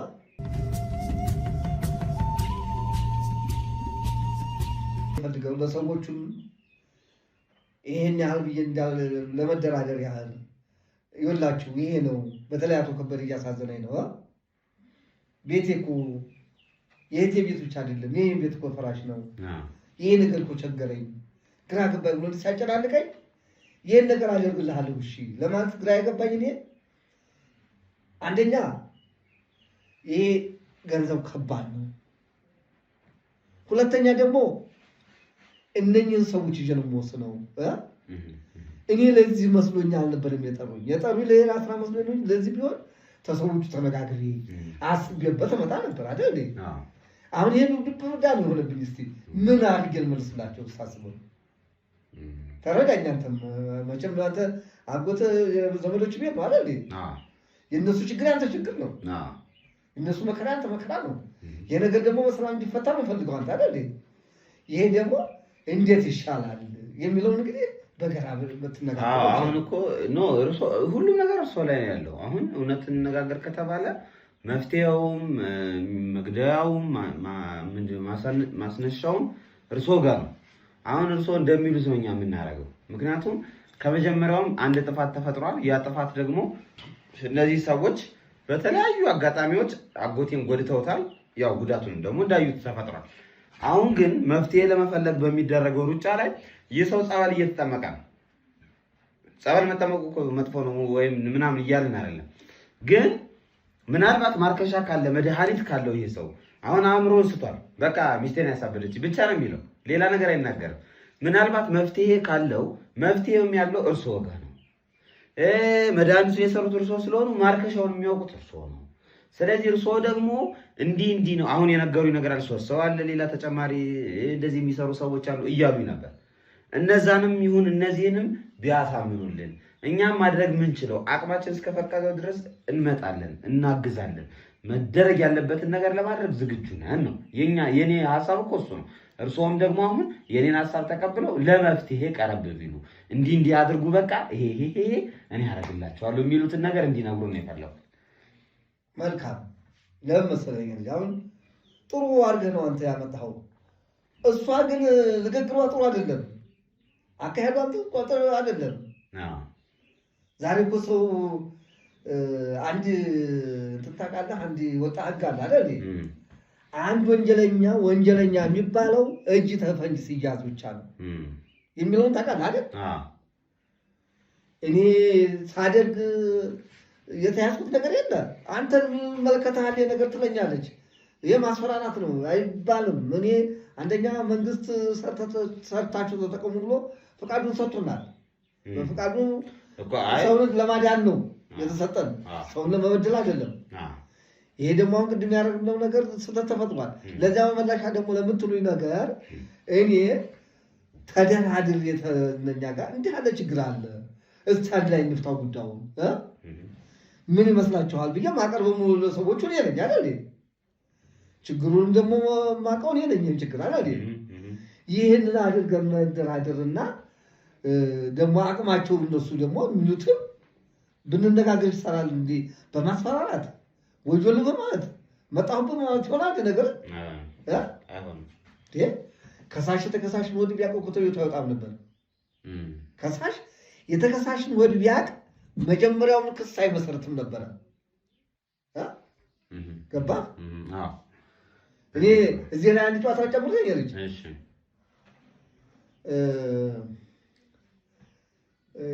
ፈልገው ለሰዎቹም ይሄን ያህል ብዬ እንዳለ ለመደራደር ያህል ይወላችሁ ይሄ ነው። በተለይ አቶ ከበደ እያሳዘነኝ ነው። ቤቴ እኮ የእቴ ቤት ብቻ አይደለም፣ ይሄ ቤት እኮ ፍራሽ ነው። ይሄ ነገር እኮ ቸገረኝ፣ ግራ ገባኝ ብሎ ሲያጨናንቀኝ ይሄን ነገር አደርግልሃለሁ እሺ ለማለት ግራ የገባኝ እኔ አንደኛ ይሄ ገንዘብ ከባድ ነው። ሁለተኛ ደግሞ እነኝህን ሰዎች ይዤ ነው የምወስነው። እኔ ለዚህ መስሎኝ አልነበረም የጠሩኝ ለሌላ ስራ መስሎኝ ለዚህ ቢሆን ተሰዎቹ ተነጋግሬ አስቤበት መጣ ነበር አይደል? አሁን ይሄን ድብዳ ነው የሆነብኝ። እስቲ ምን አድርጌ ልመልስላቸው ሳስበው ተረዳኝ። አንተም መቼም አንተ አጎተ ዘመዶች ቤት ነው አይደል? የእነሱ ችግር ያንተ ችግር ነው። እነሱ መከራ አንተ መከራ ነው። ይሄ ነገር ደግሞ በሰላም እንዲፈታ ነው ፈልገው አንተ አይደል? ይሄ ደግሞ እንዴት ይሻላል የሚለው እንግዲህ በገራ በትነጋገር። አሁን እኮ ሁሉም ነገር እርሶ ላይ ነው ያለው። አሁን እውነት እንነጋገር ከተባለ መፍትሄውም መግደያውም ማስነሻውም እርሶ ጋር ነው። አሁን እርሶ እንደሚሉት ነው እኛ የምናደርገው። ምክንያቱም ከመጀመሪያውም አንድ ጥፋት ተፈጥሯል። ያ ጥፋት ደግሞ እነዚህ ሰዎች በተለያዩ አጋጣሚዎች አጎቴን ጎድተውታል። ያው ጉዳቱንም ደግሞ እንዳዩት ተፈጥሯል። አሁን ግን መፍትሄ ለመፈለግ በሚደረገው ሩጫ ላይ ይህ ሰው ጸበል እየተጠመቀ ነው። ጸበል መጠመቁ እኮ መጥፎ ነው ወይም ምናምን እያልን አይደለም። ግን ምናልባት ማርከሻ ካለ መድኃኒት ካለው ይህ ሰው አሁን አእምሮን ስቷል። በቃ ሚስቴን ያሳበደች ብቻ ነው የሚለው፣ ሌላ ነገር አይናገርም። ምናልባት መፍትሄ ካለው መፍትሄውም ያለው እርስዎ ጋር ነው። መድኃኒቱን የሰሩት እርስዎ ስለሆኑ ማርከሻውን የሚያውቁት እርስዎ ነው። ስለዚህ እርስዎ ደግሞ እንዲህ ነው አሁን የነገሩኝ ነገር አለ። 3 ሰው አለ፣ ሌላ ተጨማሪ እንደዚህ የሚሰሩ ሰዎች አሉ እያሉኝ ነበር። እነዛንም ይሁን እነዚህንም ቢያሳምኑልን እኛም ማድረግ ምንችለው አቅማችን እስከፈቀደው ድረስ እንመጣለን፣ እናግዛለን። መደረግ ያለበትን ነገር ለማድረግ ዝግጁ ነን ነው የኔ ሐሳብ እኮ እሱ ነው። እርስዎም ደግሞ አሁን የኔን ሐሳብ ተቀብለው ለመፍትሄ ቀረብ ቢሉ እንዲህ አድርጉ፣ በቃ ይሄ እኔ አደርግላቸዋለሁ የሚሉትን ነገር እንዲነግሩ ነው የፈለኩት። መልካም ለምን መሰለኝ አሁን ጥሩ አድርገህ ነው አንተ ያመጣኸው። እሷ ግን ንግግሯ ጥሩ አይደለም፣ አካሄዷ ጥሩ አይደለም። ዛሬ እኮ ሰው አንድ ትታቃለህ፣ አንድ ወጣ ህግ አለ አይደል? አንድ ወንጀለኛ የሚባለው እጅ ተፈንጅ ሲያዝ ብቻ ነው የሚለውን ታውቃለህ አይደል? እኔ ሳደርግ የተያዝኩት ነገር የለ። አንተን የሚመለከትህ ነገር ትለኛለች። ይሄ ማስፈራራት ነው አይባልም። እኔ አንደኛ መንግስት ሰርታችሁ ተጠቀሙ ብሎ ፈቃዱን ሰጥቶናል። በፈቃዱ ሰውን ለማዳን ነው የተሰጠን፣ ሰውን ለመበደል አይደለም። ይሄ ደግሞ አሁን ቅድም ያደረግነው ነገር ስህተት ተፈጥሯል። ለዚያ መመላሻ ደግሞ ለምትሉኝ ነገር እኔ ተደራድር የተነኛ ጋር እንዲህ ያለ ችግር አለ፣ እስቲ አንድ ላይ እንፍታው ጉዳዩን ምን ይመስላችኋል ብዬ ማቀርበው ሙሉ ሰዎቹ እኔ ነኝ አይደል? ችግሩን ደግሞ ማቀው እኔ ነኝ። ችግር አይደል? ይህንን አድርገን መደራደርና ደግሞ አቅማቸው እነሱ ደግሞ የሚሉትም ብንነጋገር ይሰራል። እንዲህ በማስፈራራት ወጆል በማለት መጣሁበት ማለት ይሆናል ነገር ከሳሽ የተከሳሽን ወድ ቢያውቅ እኮ ተቤቱ አይወጣም ነበር። ከሳሽ የተከሳሽን ወድ ቢያውቅ መጀመሪያውን ክስ አይመሰርትም ነበረ። ገባ? እኔ እዚህ ላይ አንድ ጨዋታ ጨምሮ ልጅ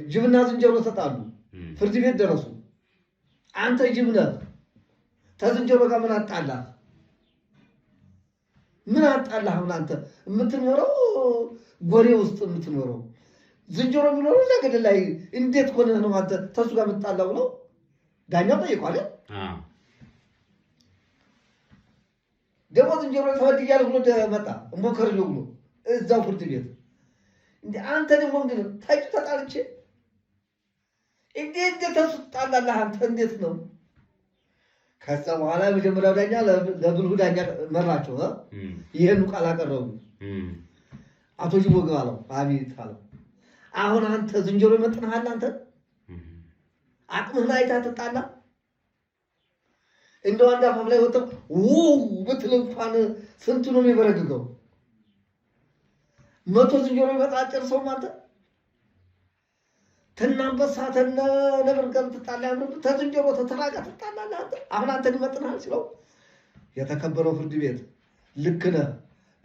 ጅብና ዝንጀሮ ተጣሉ፣ ፍርድ ቤት ደረሱ። አንተ ጅብ ነህ፣ ከዝንጀሮ ጋር ምን አጣላህ? ምን አጣላህ? ምን አንተ የምትኖረው ጎሬ ውስጥ የምትኖረው ዝንጀሮ የሚኖረው እዛ ገደል ላይ እንዴት ሆነህ ነው አንተ ተሱ ጋር የምትጣላው ብለው ዳኛው ጠይቋል። ደግሞ ዝንጀሮ ተወድያለሁ ብሎ መጣ እሞከርልህ ብሎ እዛው ፍርድ ቤት እንዴ አንተ ደግሞ እንዴ ታጭ ተጣልቼ እንዴት ተሱ ትጣላለህ አንተ እንዴት ነው? ከዛ በኋላ መጀመሪያው ዳኛ ለብልሁ ዳኛ መራቸው። ይሄን ቃል አቀረቡ። አቶ ጅቦ ግባለው አቤት አለው። አሁን አንተ ዝንጀሮ ይመጥንሃል? አንተ አቅምህን አይተህ ትጣላ? እንደው አንድ አፋፍ ላይ ወጥተው ብትል እንኳን ስንቱ ነው የሚበረግገው? 100 ዝንጀሮ ይመጣ ጨርሰው አንተ ተናንበሳ ነብር ጋር ትጣላ ያምር ተዝንጀሮ ተተራጋ ትጣላለህ አንተ። አሁን አንተን ይመጥንሃል ሲለው የተከበረው ፍርድ ቤት ልክ ነህ፣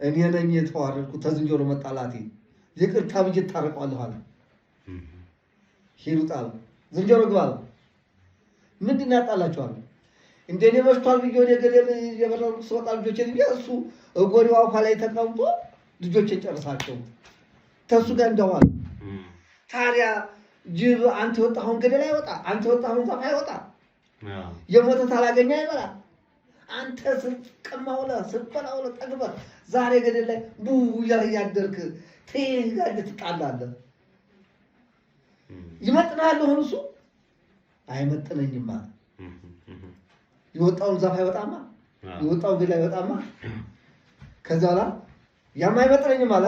እኔ ነኝ የተዋረድኩት ተዝንጀሮ መጣላቴ፣ ይቅርታ ብዬ ታረቀዋለሁ አለ። ሂሩጣል ዝንጀሮ ግባል ምንድን ነው ያጣላችኋል? እንደኔ መሽቷል ብዬ ወደ ገደል የበረሩ ስወጣ ልጆቼን ብዬ እሱ ጎሪው አፋ ላይ ተቀምጦ ልጆቼን ጨርሳቸው ተሱ ጋር እንደዋል። ታዲያ ጅብ አንተ ወጣሁን ገደል አይወጣ፣ አንተ ወጣሁን ዛፍ አይወጣ፣ የሞተ ታላገኛ አይበላ። አንተ ስቀማውለ ስበላውለ ጠግበህ ዛሬ ገደል ላይ ቡ ያደርክ ትሄዳለህ፣ ትጣላለህ። ይመጥናል ሆኖ እሱ አይመጥነኝማ። የወጣውን ዛፍ አይወጣማ፣ የወጣውን ገደል አይወጣማ። ከዛ በኋላ ያም አይመጥነኝም አለ፣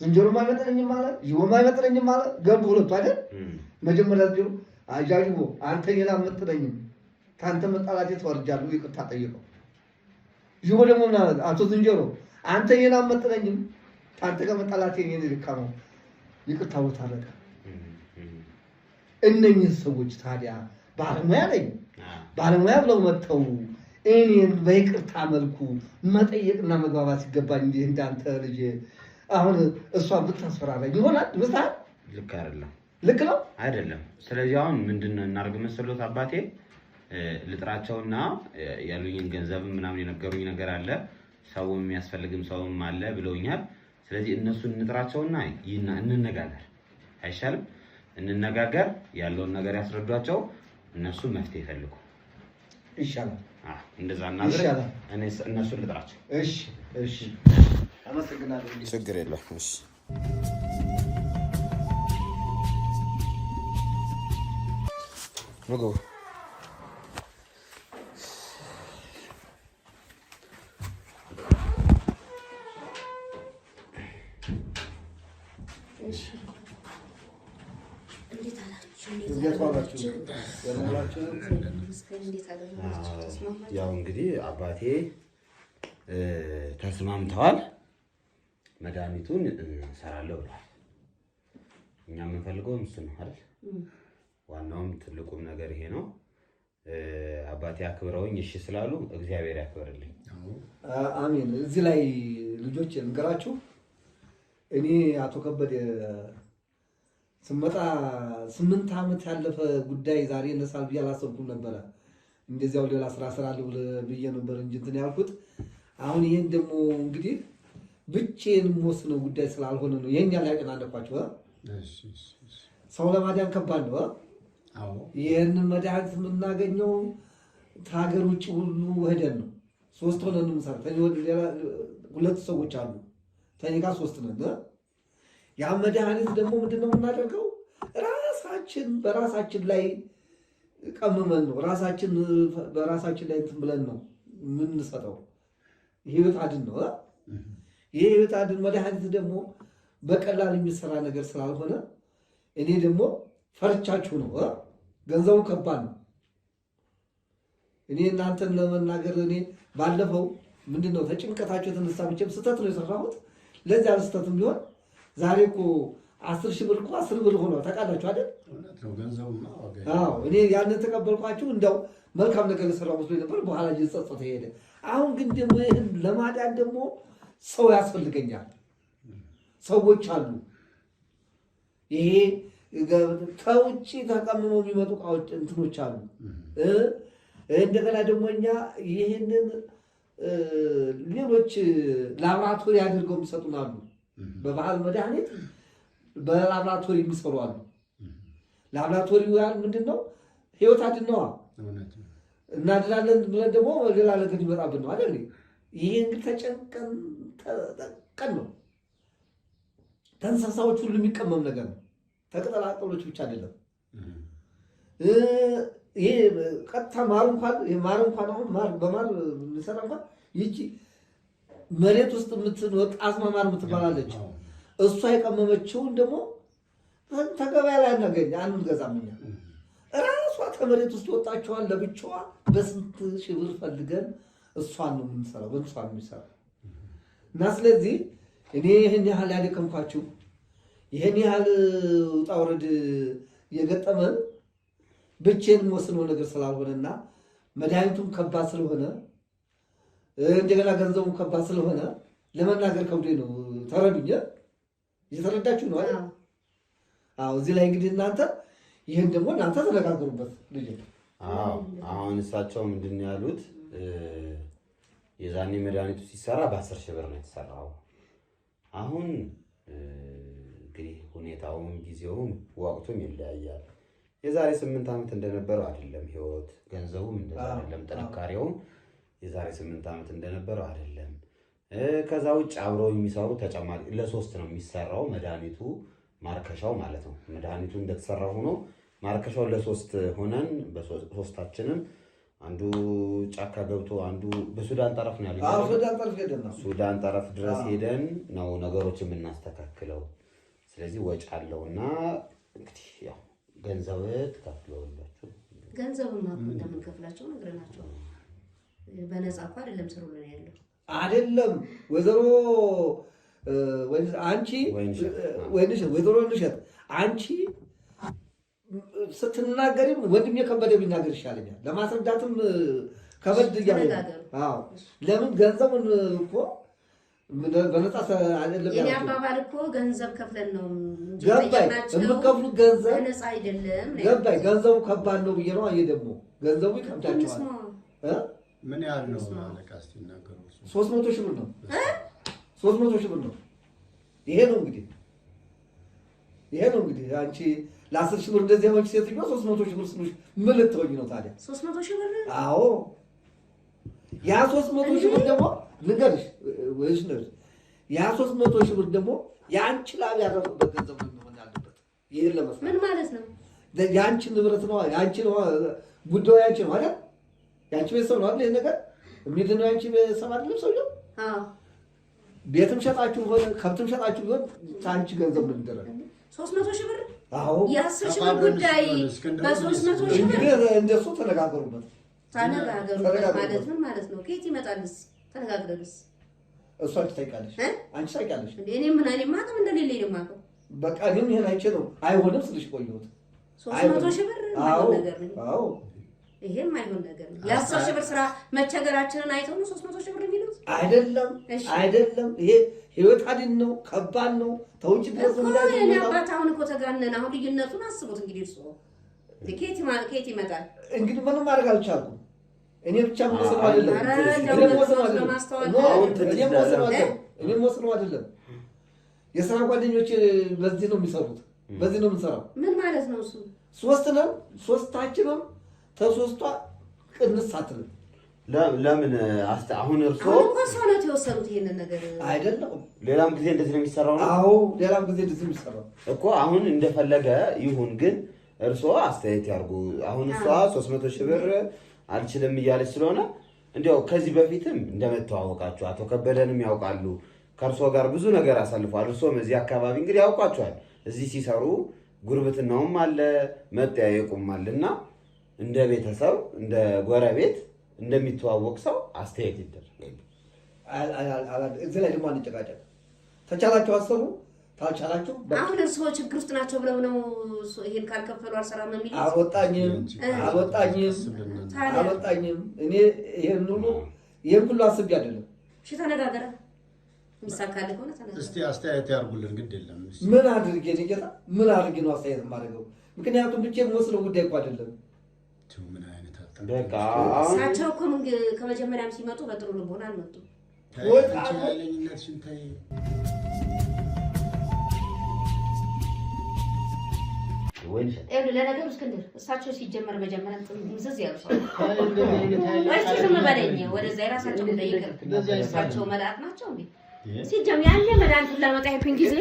ዝንጀሮም አይመጥነኝም አለ፣ ጅቦም አይመጥነኝም አለ። ገቡ ሁለቱ አይደል? መጀመሪያ ዝንጀሮ አጃጅቦ አንተ ሌላ አትመጥነኝም፣ ታንተ መጣላቴ ተወርጃለሁ፣ ይቅርታ ጠይቀው። ጅቦ ደግሞ ምን አለ? አቶ ዝንጀሮ አንተ ሌላ አትመጥነኝም፣ ታንተ ጋር መጣላቴ የኔ ልካ ነው፣ ይቅርታ ታረቀ። እነኚህ ሰዎች ታዲያ ባለሙያ ነኝ ባለሙያ ብለው መጥተው እኔን በይቅርታ መልኩ መጠየቅና መግባባት ሲገባኝ እንዲህ እንዳንተ ልጅ አሁን እሷ ብታስፈራራኝ ይሆናል? ይመስላል? ልክ አይደለም። ልክ ነው አይደለም? ስለዚህ አሁን ምንድን እናድርግ መሰሎት አባቴ ልጥራቸውና ያሉኝን ገንዘብ ምናምን የነገሩኝ ነገር አለ፣ ሰውም የሚያስፈልግም ሰውም አለ ብለውኛል። ስለዚህ እነሱን እንጥራቸውና እንነጋገር አይሻልም? እንነጋገር፣ ያለውን ነገር ያስረዷቸው፣ እነሱ መፍትሄ ይፈልጉ ይሻላል። እንደዛ እናድርግ። እኔ እነሱን ልጥራቸው። እሺ እሺ፣ አመሰግናለሁ። ችግር የለም። እሺ ምግቡ ያው እንግዲህ አባቴ ተስማምተዋል። መድኃኒቱን እንሰራለሁ ብሏል። እኛ የምንፈልገው እሱ ነው አይደል? ዋናውም ትልቁም ነገር ይሄ ነው። አባቴ አክብረውኝ እሺ ስላሉ እግዚአብሔር ያክብርልኝ። አሜን። እዚህ ላይ ልጆች እንገራችሁ፣ እኔ አቶ ከበደ ስመጣ 8 ዓመት ያለፈ ጉዳይ ዛሬ እነሳል ብዬ አላሰብኩም ነበረ። እንደዚያው ሌላ ስራ ስራለሁ ብዬ ነበር እንጂ እንትን ያልኩት። አሁን ይሄን ደግሞ እንግዲህ ብቻዬን የምወስነው ጉዳይ ስላልሆነ ነው ይሄን ያላቀናነኳቸው። ሰው ለማዳን ከባድ ነው። ይህንን መድኃኒት የምናገኘው ከሀገር ውጭ ሁሉ ሄደን ነው። 3 ሆነን ምሳር ሁለት ሰዎች አሉ፣ ከእኔ ጋር 3 ነን። ያ መድኃኒት ደግሞ ምንድነው የምናደርገው? በራሳችን ላይ ቀምመን ነው በራሳችን ላይ እንትን ብለን ነው የምንሰጠው። ህይወት አድን ነው። ይህ ህይወት አድን መድኃኒት ደግሞ በቀላል የሚሰራ ነገር ስላልሆነ እኔ ደግሞ ፈርቻችሁ ነው። ገንዘቡ ከባድ ነው። እኔ እናንተን ለመናገር እኔ ባለፈው ምንድነው ተጭንቀታችሁ የተነሳ ብቻም ስህተት ነው የሰራሁት። ለዚያ ስህተትም ቢሆን ዛሬ እኮ 10 ሺህ ብር እኮ 10 ብር ሆኗል። ታውቃላችሁ አይደል? እኔ ያንን ተቀበልኳችሁ እንደው መልካም ነገር የሰራው መስሎኝ ነበር። በኋላ እየጸጸተ ሄደ። አሁን ግን ደግሞ ይህን ለማዳን ደግሞ ሰው ያስፈልገኛል። ሰዎች አሉ። ይሄ ከውጭ ተቀምመው የሚመጡ እቃዎች እንትኖች አሉ። እንደገና ደግሞ እኛ ይህንን ሌሎች ላብራቶሪ አድርገው የሚሰጡን አሉ። በባህል መድኃኒት በላብራቶሪ የሚሰሩ አሉ። ላብራቶሪው ያህል ምንድን ነው? ህይወት አድን ነዋ። እናድናለን ብለን ደግሞ ሌላ ነገር ይመጣብን ነው አይደል? ይሄ እንግዲህ ተጨንቀን ተጠቀን ነው። ተንሰሳዎች ሁሉ የሚቀመም ነገር ነው። ተቅጠላቅሎች ብቻ አይደለም። ይሄ ቀጥታ ማር እንኳን አሁን በማር የሚሰራ እንኳን ይቺ መሬት ውስጥ የምትኖር ጣዝማ ማር የምትባላለች እሷ የቀመመችውን ደግሞ ተገበያ ላይ አንገዛም እኛ። እራሷ ከመሬት ውስጥ ወጣችኋል ለብቻዋ በስንት ሺህ ብር ፈልገን እሷን ነው የምንሰራው፣ በእሷ ነው የሚሰራው። እና ስለዚህ እኔ ይህን ያህል ያደከምኳችሁ ይህን ያህል ውጣ ውረድ የገጠመን ብቻዬን የምወስነው ነገር ስላልሆነና መድኃኒቱም ከባድ ስለሆነ እንደገና ገንዘቡም ከባድ ስለሆነ ለመናገር ከብዶኝ ነው። ተረዱኝ። እየተረዳችሁ ነው አይደል? አዎ። እዚህ ላይ እንግዲህ እናንተ ይህን ደግሞ እናንተ ተነጋገሩበት። ልጅ አሁን እሳቸው ምንድን ነው ያሉት? የዛኔ መድኃኒቱ ሲሰራ በ10 ሺህ ብር ነው የተሰራው። አሁን እንግዲህ ሁኔታውም ጊዜውም ወቅቱም ይለያያል። የዛሬ 8 ዓመት እንደነበረው አይደለም ህይወት፣ ገንዘቡም እንደዛ አይደለም፣ ጥንካሬውም የዛሬ 8 ዓመት እንደነበረው አይደለም። ከዛ ውጭ አብረው የሚሰሩ ተጨማሪ ለ3 ነው የሚሰራው መድኃኒቱ ማርከሻው ማለት ነው። መድኃኒቱ እንደተሰራ ሆኖ ማርከሻው ለ3 ሆነን በሶስታችንም አንዱ ጫካ ገብቶ አንዱ በሱዳን ጠረፍ ነው ያለው። ሱዳን ጠረፍ ድረስ ሄደን ነው ነገሮች የምናስተካክለው። ስለዚህ ወጪ አለውና እንግዲህ ያው ገንዘብ ተከፍለውላችሁ ገንዘብማ እንደምንከፍላቸው ነግረናቸው በነፃ እኮ አይደለም ስሩ ነው ያለው አይደለም። ወይዘሮ አንቺ ወይዘሮ ንሸት አንቺ ስትናገሪም ወንድም የከበደ ቢናገር ይሻለኛል። ለማስረዳትም ከበድ እያለ አዎ። ለምን ገንዘቡን እኮ በነፃ አይደለም የኔ አባባል እኮ ገንዘብ ከፍለን ነው እንጂ የምትከፍሉት ገንዘብ በነፃ አይደለም። ገባኝ። ገንዘቡ ከባድ ነው ብዬ ነው። ደግሞ ገንዘቡ ይከብዳቸዋል። ምን ያህል ነው አለቃ? እስቲ እናገሩ። 300 ሺህ ብር ነው። 300 ሺህ ብር ነው። ይሄ ነው እንግዲህ አንቺ ለ10 ሺህ ብር እንደዚህ ያለች ሴትዮ 300 ሺህ ብር ስሉሽ ምን ልትሆኚ ነው ታዲያ? 300 ሺህ ብር? አዎ። ያ 300 ሺህ ብር ደግሞ ልንገርሽ ወይስ ነው? ያ 300 ሺህ ብር ደግሞ የአንቺ ላብ ያረፈበት ገንዘብ ነው መሆን ያለበት። ይሄን ለመስራት ምን ማለት ነው? የአንቺ ንብረት ነው፣ የአንቺ ነው፣ ጉዳዩ ያንቺ ነው አይደል? ያንቺ ቤተሰብ ነው አይደል? ይሄ ነገር ምንድነው? ያንቺ ቤተሰብ አይደለም ሰውየው? አዎ። ቤትም ሸጣችሁ ሆነ ከብትም ሸጣችሁ ቢሆን ታንቺ ገንዘብ ነው የሚደረግ። 300 ሺህ ብር? አዎ። የ10 ሺህ ብር ጉዳይ በ300 ሺህ ብር እንደሱ ተነጋገሩበት። ተነጋገሩበት ማለት ምን ማለት ነው? ከየት ይመጣልስ? ተነጋግረንስ እሷ ታይቃለሽ፣ አንቺ ታይቃለሽ። እኔ ምን አይኔ ማቀም እንደሌለኝ ነው የማውቀው። በቃ ግን ይሄን አይቼ ነው አይሆንም ስልሽ ቆየሁት። 300 ሺህ ብር ማለት ነገር ነው። አዎ ይሄም አይሆን ነገር ነው። ያ10 ሺህ ብር ስራ መቸገራችንን አይተው ነው 300 ሺህ ብር የሚሉት አይደለም። ይሄ ህይወት አድን ነው፣ ከባድ ነው። ተውጭ ድረስ ነው ማለት ነው። አባት አሁን እኮ ተጋነነ። አሁን ልዩነቱን አስቡት እንግዲህ እሱ ኬት ይመጣል እንግዲህ ምንም ማድረግ አልቻልኩም። እኔ ብቻ መስሎ አይደለም እኔም መስሎ አይደለም። የሥራ ጓደኞቼ በዚህ ነው የሚሰሩት፣ በዚህ ነው የምንሰራው። ምን ማለት ነው እሱ? ሶስታችንም ተሶስቷ ቅንስ አትልም። ለምን አሁን እርሶ ነው የተወሰኑት ይሄንን ነገር አይደለም። ሌላም ጊዜ እንደዚህ ነው የሚሰራው ነው? አዎ ሌላም ጊዜ እንደዚህ ነው የሚሰራው እኮ። አሁን እንደፈለገ ይሁን፣ ግን እርሶ አስተያየት ያርጉ። አሁን እሷ 300 ሺህ ብር አልችልም እያለች ስለሆነ እንዲያው ከዚህ በፊትም እንደመተዋወቃችሁ አቶ ከበደንም ያውቃሉ። ከእርሶ ጋር ብዙ ነገር አሳልፏል። እርሶም እዚህ አካባቢ እንግዲህ ያውቋቸዋል። እዚህ ሲሰሩ ጉርብትናውም አለ መጠያየቁም አለና እንደ ቤተሰብ እንደ ጎረቤት እንደሚተዋወቅ ሰው አስተያየት ይደረጋል። እዚህ ላይ ደግሞ አንጨቃጨቅ። ተቻላችሁ አሰሩ፣ ታልቻላችሁ አሁን እርስዎ ችግር ውስጥ ናቸው ብለው ነው ይሄን ካልከፈሉ አልሰራም የሚሉት። አልወጣኝም። እኔ ይሄን ሁሉ አስቤ አይደለም። እሺ ተነጋገረ የሚሳካልህ ከሆነ ተነጋገረ። እስቲ አስተያየት ያርጉልን። ግድ የለም ምን አድርጌ ጌታ ምን አድርጌ ነው አስተያየት የማደርገው? ምክንያቱም ብቻ የምወስነው ጉዳይ እኮ አይደለም። ምን አይነት በቃ እሳቸው እኮ ከመጀመሪያም ሲመጡ በጥሩ ልቦና አልመጡም። ያለኝነትሽን ተይ። ለነገሩ እስክንድር እሳቸው ሲጀመር መጀመሪያ ምዝዝ ያሉ ሰው ዝም በለኝ። ወደዛ የራሳቸው ጉዳይ ይቅር። እሳቸው መላእክት ናቸው እንዴ? ሲጀመር ያለ መድኃኒቱን ላመጣ ሄድኩኝ ጊዜ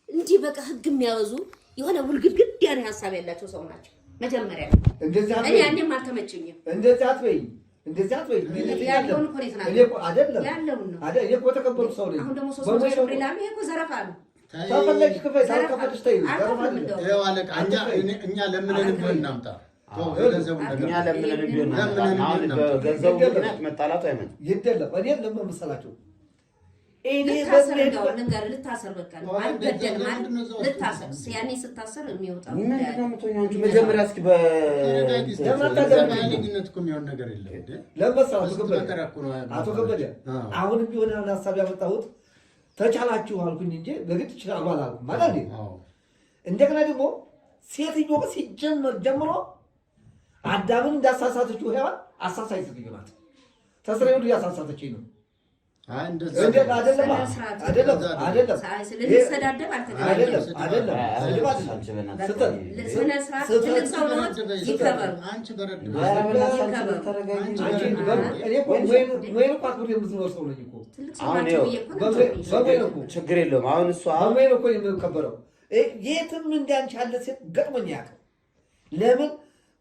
እንዲህ በቃ ህግ የሚያበዙ የሆነ ውልግድግድ ያለ ሀሳብ ያላቸው ሰው ናቸው። መጀመሪያ እኔ ያኔም አልተመቸኝም። እንደዚህ አትበይ። ያለውን እኮ ነው የተናገርኩት። ያለውን ነው አይደል? እኮ ተከበሩ ሰው ነኝ። አሁን ደግሞ 300 ሺህ ብር ይላል። ይሄ እኮ ዘረፋ ነው። ታፈለሽ ክፈይ ታልከፈለሽ ተይ። እኛ ለምንን ቢሆን እናምጣ። እኛ ለምንን ቢሆን እናምጣ። አሁን በገንዘቡ ምክንያት መጣላቱ አይመጣም። ይደለም እኔ ለምን መሰላችሁ? እኔ ልታሰር በቃ ነው አልገደልም ማለት ልታሰር ያኔ ስታሰር የሚወጣው ምንድን ነው የምትሆኚው አንቺ? መጀመሪያ እስኪ በግንኙነት እኮ የሚሆን ነገር የለም እንዴ? አቶ ከበደ አሁን ቢሆን ሀሳብ ያመጣሁት ተቻላችሁ አልኩኝ እንጂ በግድ ይችላል አላልኩም ማለት ነው። እንደገና ደግሞ ሴትዮ ሲጀመር ጀምሮ አዳምን እንዳሳሳተችው ሔዋን አሳሳይ ስትዩ ናት። ተስሬው ያሳሳተችኝ ነው። ችግር የለውም። አሁን እሷ የሚከበረው የትም እንዳንቺ ያለ ሴት ገጥሞኝ ያውቃል። ለምን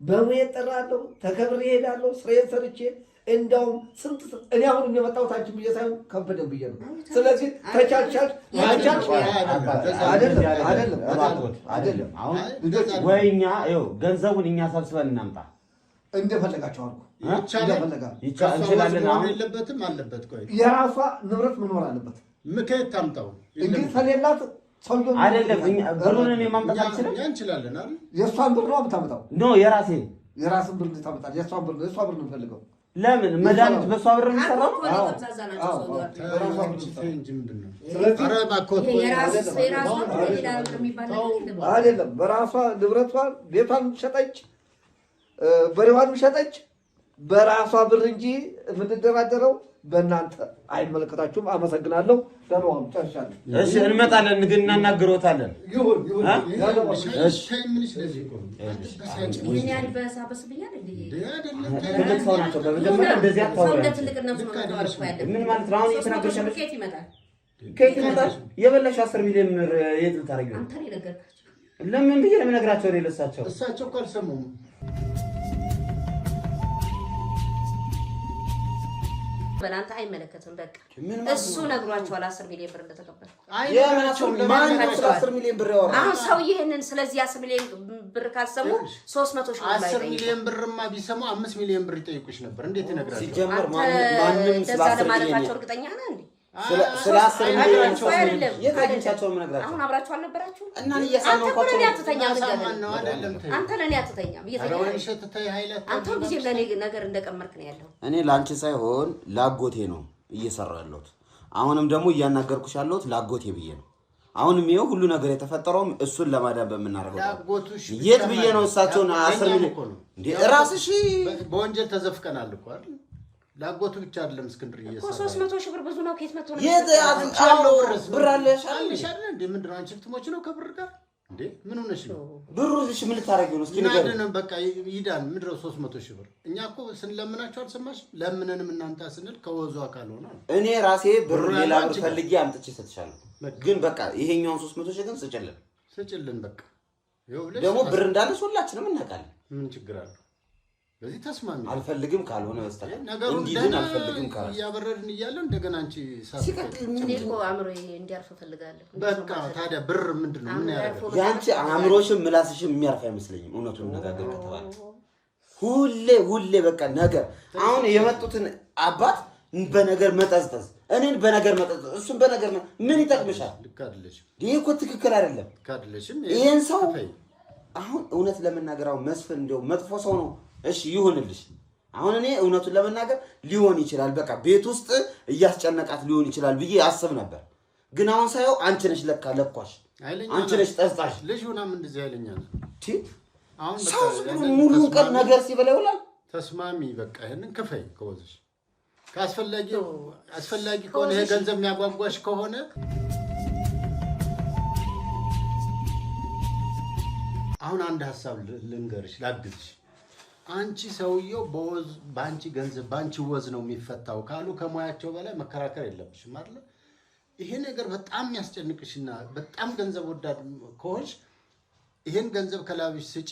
በሙያ እጠራለሁ፣ ተከብሬ እሄዳለሁ፣ ስራዬን ሰርቼ እንደውም ስንት እኔ አሁን የመጣሁት አንቺ ብዬ ሳይሆን ከበደን ብዬ ነው። ስለዚህ ተቻልቻል አይደለም። አሁን ወይ እኛ ይኸው ገንዘቡን እኛ ሰብስበን እናምጣ። እንደፈለጋቸው አልኩ። እንችላለን። አሁን የለበትም አለበት። ቆይ የራሷ ንብረት መኖር አለበት። ምክንያት ታምጣው እንግዲህ ከሌላት ሰውዬው አይደለም። ብሩን እኔ ማምጣት አልችልም። እንችላለን አይደል? የእሷን ብር ነው የምታመጣው? ኖ የራስን ብር ታመጣለህ። የእሷን ብር ነው የምፈልገው። ለምን መድኃኒት በሷ ብር የሚሰራው? አይደለም። በራሷ ንብረቷን ቤቷን ሸጠች፣ በሬዋን ሸጠች በራሷ ብር እንጂ የምንደራደረው በእናንተ አይመለከታችሁም። አመሰግናለሁ። ደህና ጨርሻለሁ። እሺ እንመጣለን፣ ግን እናናግሮታለን። ይሁን እሺ ምን ማለት ነው? አሁን እየተናገርሻለሽ ከየት ይመጣል? የበላሽው 10 ሚሊዮን ብር የት ልታረጊው? ለምን ብዬ ለምነግራቸው ነው የለሳቸው። እሳቸው እኮ አልሰሙም። በላንተ አይመለከትም። በቃ እሱ ነግሯቸዋል 10 ሚሊዮን ብር እንደተቀበለ። አስር ሚሊዮን ብር ያወራ አሁን ሰው ይሄንን ስለዚህ 10 ሚሊዮን ብር ካልሰሙ 300 ሺህ 10 ሚሊዮን ብርማ ቢሰሙ 5 ሚሊዮን ብር ይጠይቁሽ ነበር። እንዴት ይነግራቸው? ሲጀመር ማንም ስለዛ ለማለታቸው እርግጠኛ ነህ እንዴ? ስላስር አይደለም የታገቻቸው ምን ነግራችሁ አሁን አብራችሁ አልነበራችሁ እና እያሳመንኳቸው አንተ ለኔ አትተኛም አንተ ጊዜ ለኔ ነገር እንደቀመርክ ነው ያለው እኔ ላንቺ ሳይሆን ላጎቴ ነው እየሰራው ያለሁት አሁንም ደግሞ እያናገርኩሽ ያለሁት ላጎቴ ብዬ ነው አሁንም ይሄው ሁሉ ነገር የተፈጠረው እሱን ለማዳን በመናረጋው የት ብዬ ነው እሳቸውን 10 ሚሊዮን እንዴ ራስሽ በወንጀል ተዘፍቀናል እኮ አይደል ላጎቱ ብቻ አይደለም እስክንድር እኮ 300 ሺህ ብር ብዙ ነው ከየት መጥቶ ነው የት አለው ብር አለሽ አይደል እንዴ ምንድነው አንቺ ትሞች ነው ከብር ጋር እንዴ ምን ሆነሽ ነው ብሩሽ ምን ልታረጊው ነው እስኪ ንገር ነው በቃ ይዳን ምንድነው 300 ሺህ ብር እኛ እኮ ስንለምናቸው አልሰማሽ ለምንንም እናንተ ስንል ከወዙ አካል ሆነ እኔ ራሴ ብር ሌላ ብር ፈልጌ አምጥቼ ሰጥቻለሁ ግን በቃ ይሄኛውን 300 ሺህ ግን ስጭልን በቃ ደግሞ ብር እንዳለሽ ሁላችንም እናውቃለን ምን ችግር አለው በዚህ ተስማሚ አልፈልግም ካልሆነ በስተቀር እንዲድን አልፈልግም ካለ ያበረድን ይያለን እንደገና አንቺ ሲቀጥል ምን ይቆ አምሮ እንዲያርፍ ፈልጋለሁ በቃ ታዲያ ብር ምንድነው ምን ያደርጋል ያንቺ አምሮሽም ምላስሽም የሚያርፍ አይመስለኝም እውነቱን ነጋገር ከተባለ ሁሌ በቃ ነገር አሁን የመጡትን አባት በነገር መጠዝጠዝ እኔን በነገር መጠዝጠዝ እሱን በነገር ምን ይጠቅምሻል ልክ አይደለሽ ይሄ እኮ ትክክል አይደለም ካድለሽም ይሄን ሰው አሁን እውነት ለመናገር አሁን መስፍን እንደው መጥፎ ሰው ነው እሺ ይሁንልሽ አሁን እኔ እውነቱን ለመናገር ሊሆን ይችላል በቃ ቤት ውስጥ እያስጨነቃት ሊሆን ይችላል ብዬ አስብ ነበር ግን አሁን ሳይው አንቺ ነሽ ለካ ለኳሽ አንቺ ነሽ ጠዝጣሽ ልጅ ሆናም እንደዚህ አይለኛል ቲ አሁን በቃ ሙሉ ቀን ነገር ሲበላው ይላል ተስማሚ በቃ ይሄንን ከፈይ ከወዝሽ አስፈላጊ ከሆነ ይሄ ገንዘብ የሚያጓጓሽ ከሆነ አሁን አንድ ሐሳብ ልንገርሽ ላግዝሽ አንቺ ሰውየው ባንቺ ገንዘብ ባንቺ ወዝ ነው የሚፈታው ካሉ ከሞያቸው በላይ መከራከር የለብሽም አይደል ይሄ ነገር በጣም ያስጨንቅሽና በጣም ገንዘብ ወዳድ ከሆንሽ ይሄን ገንዘብ ከላብሽ ስጪ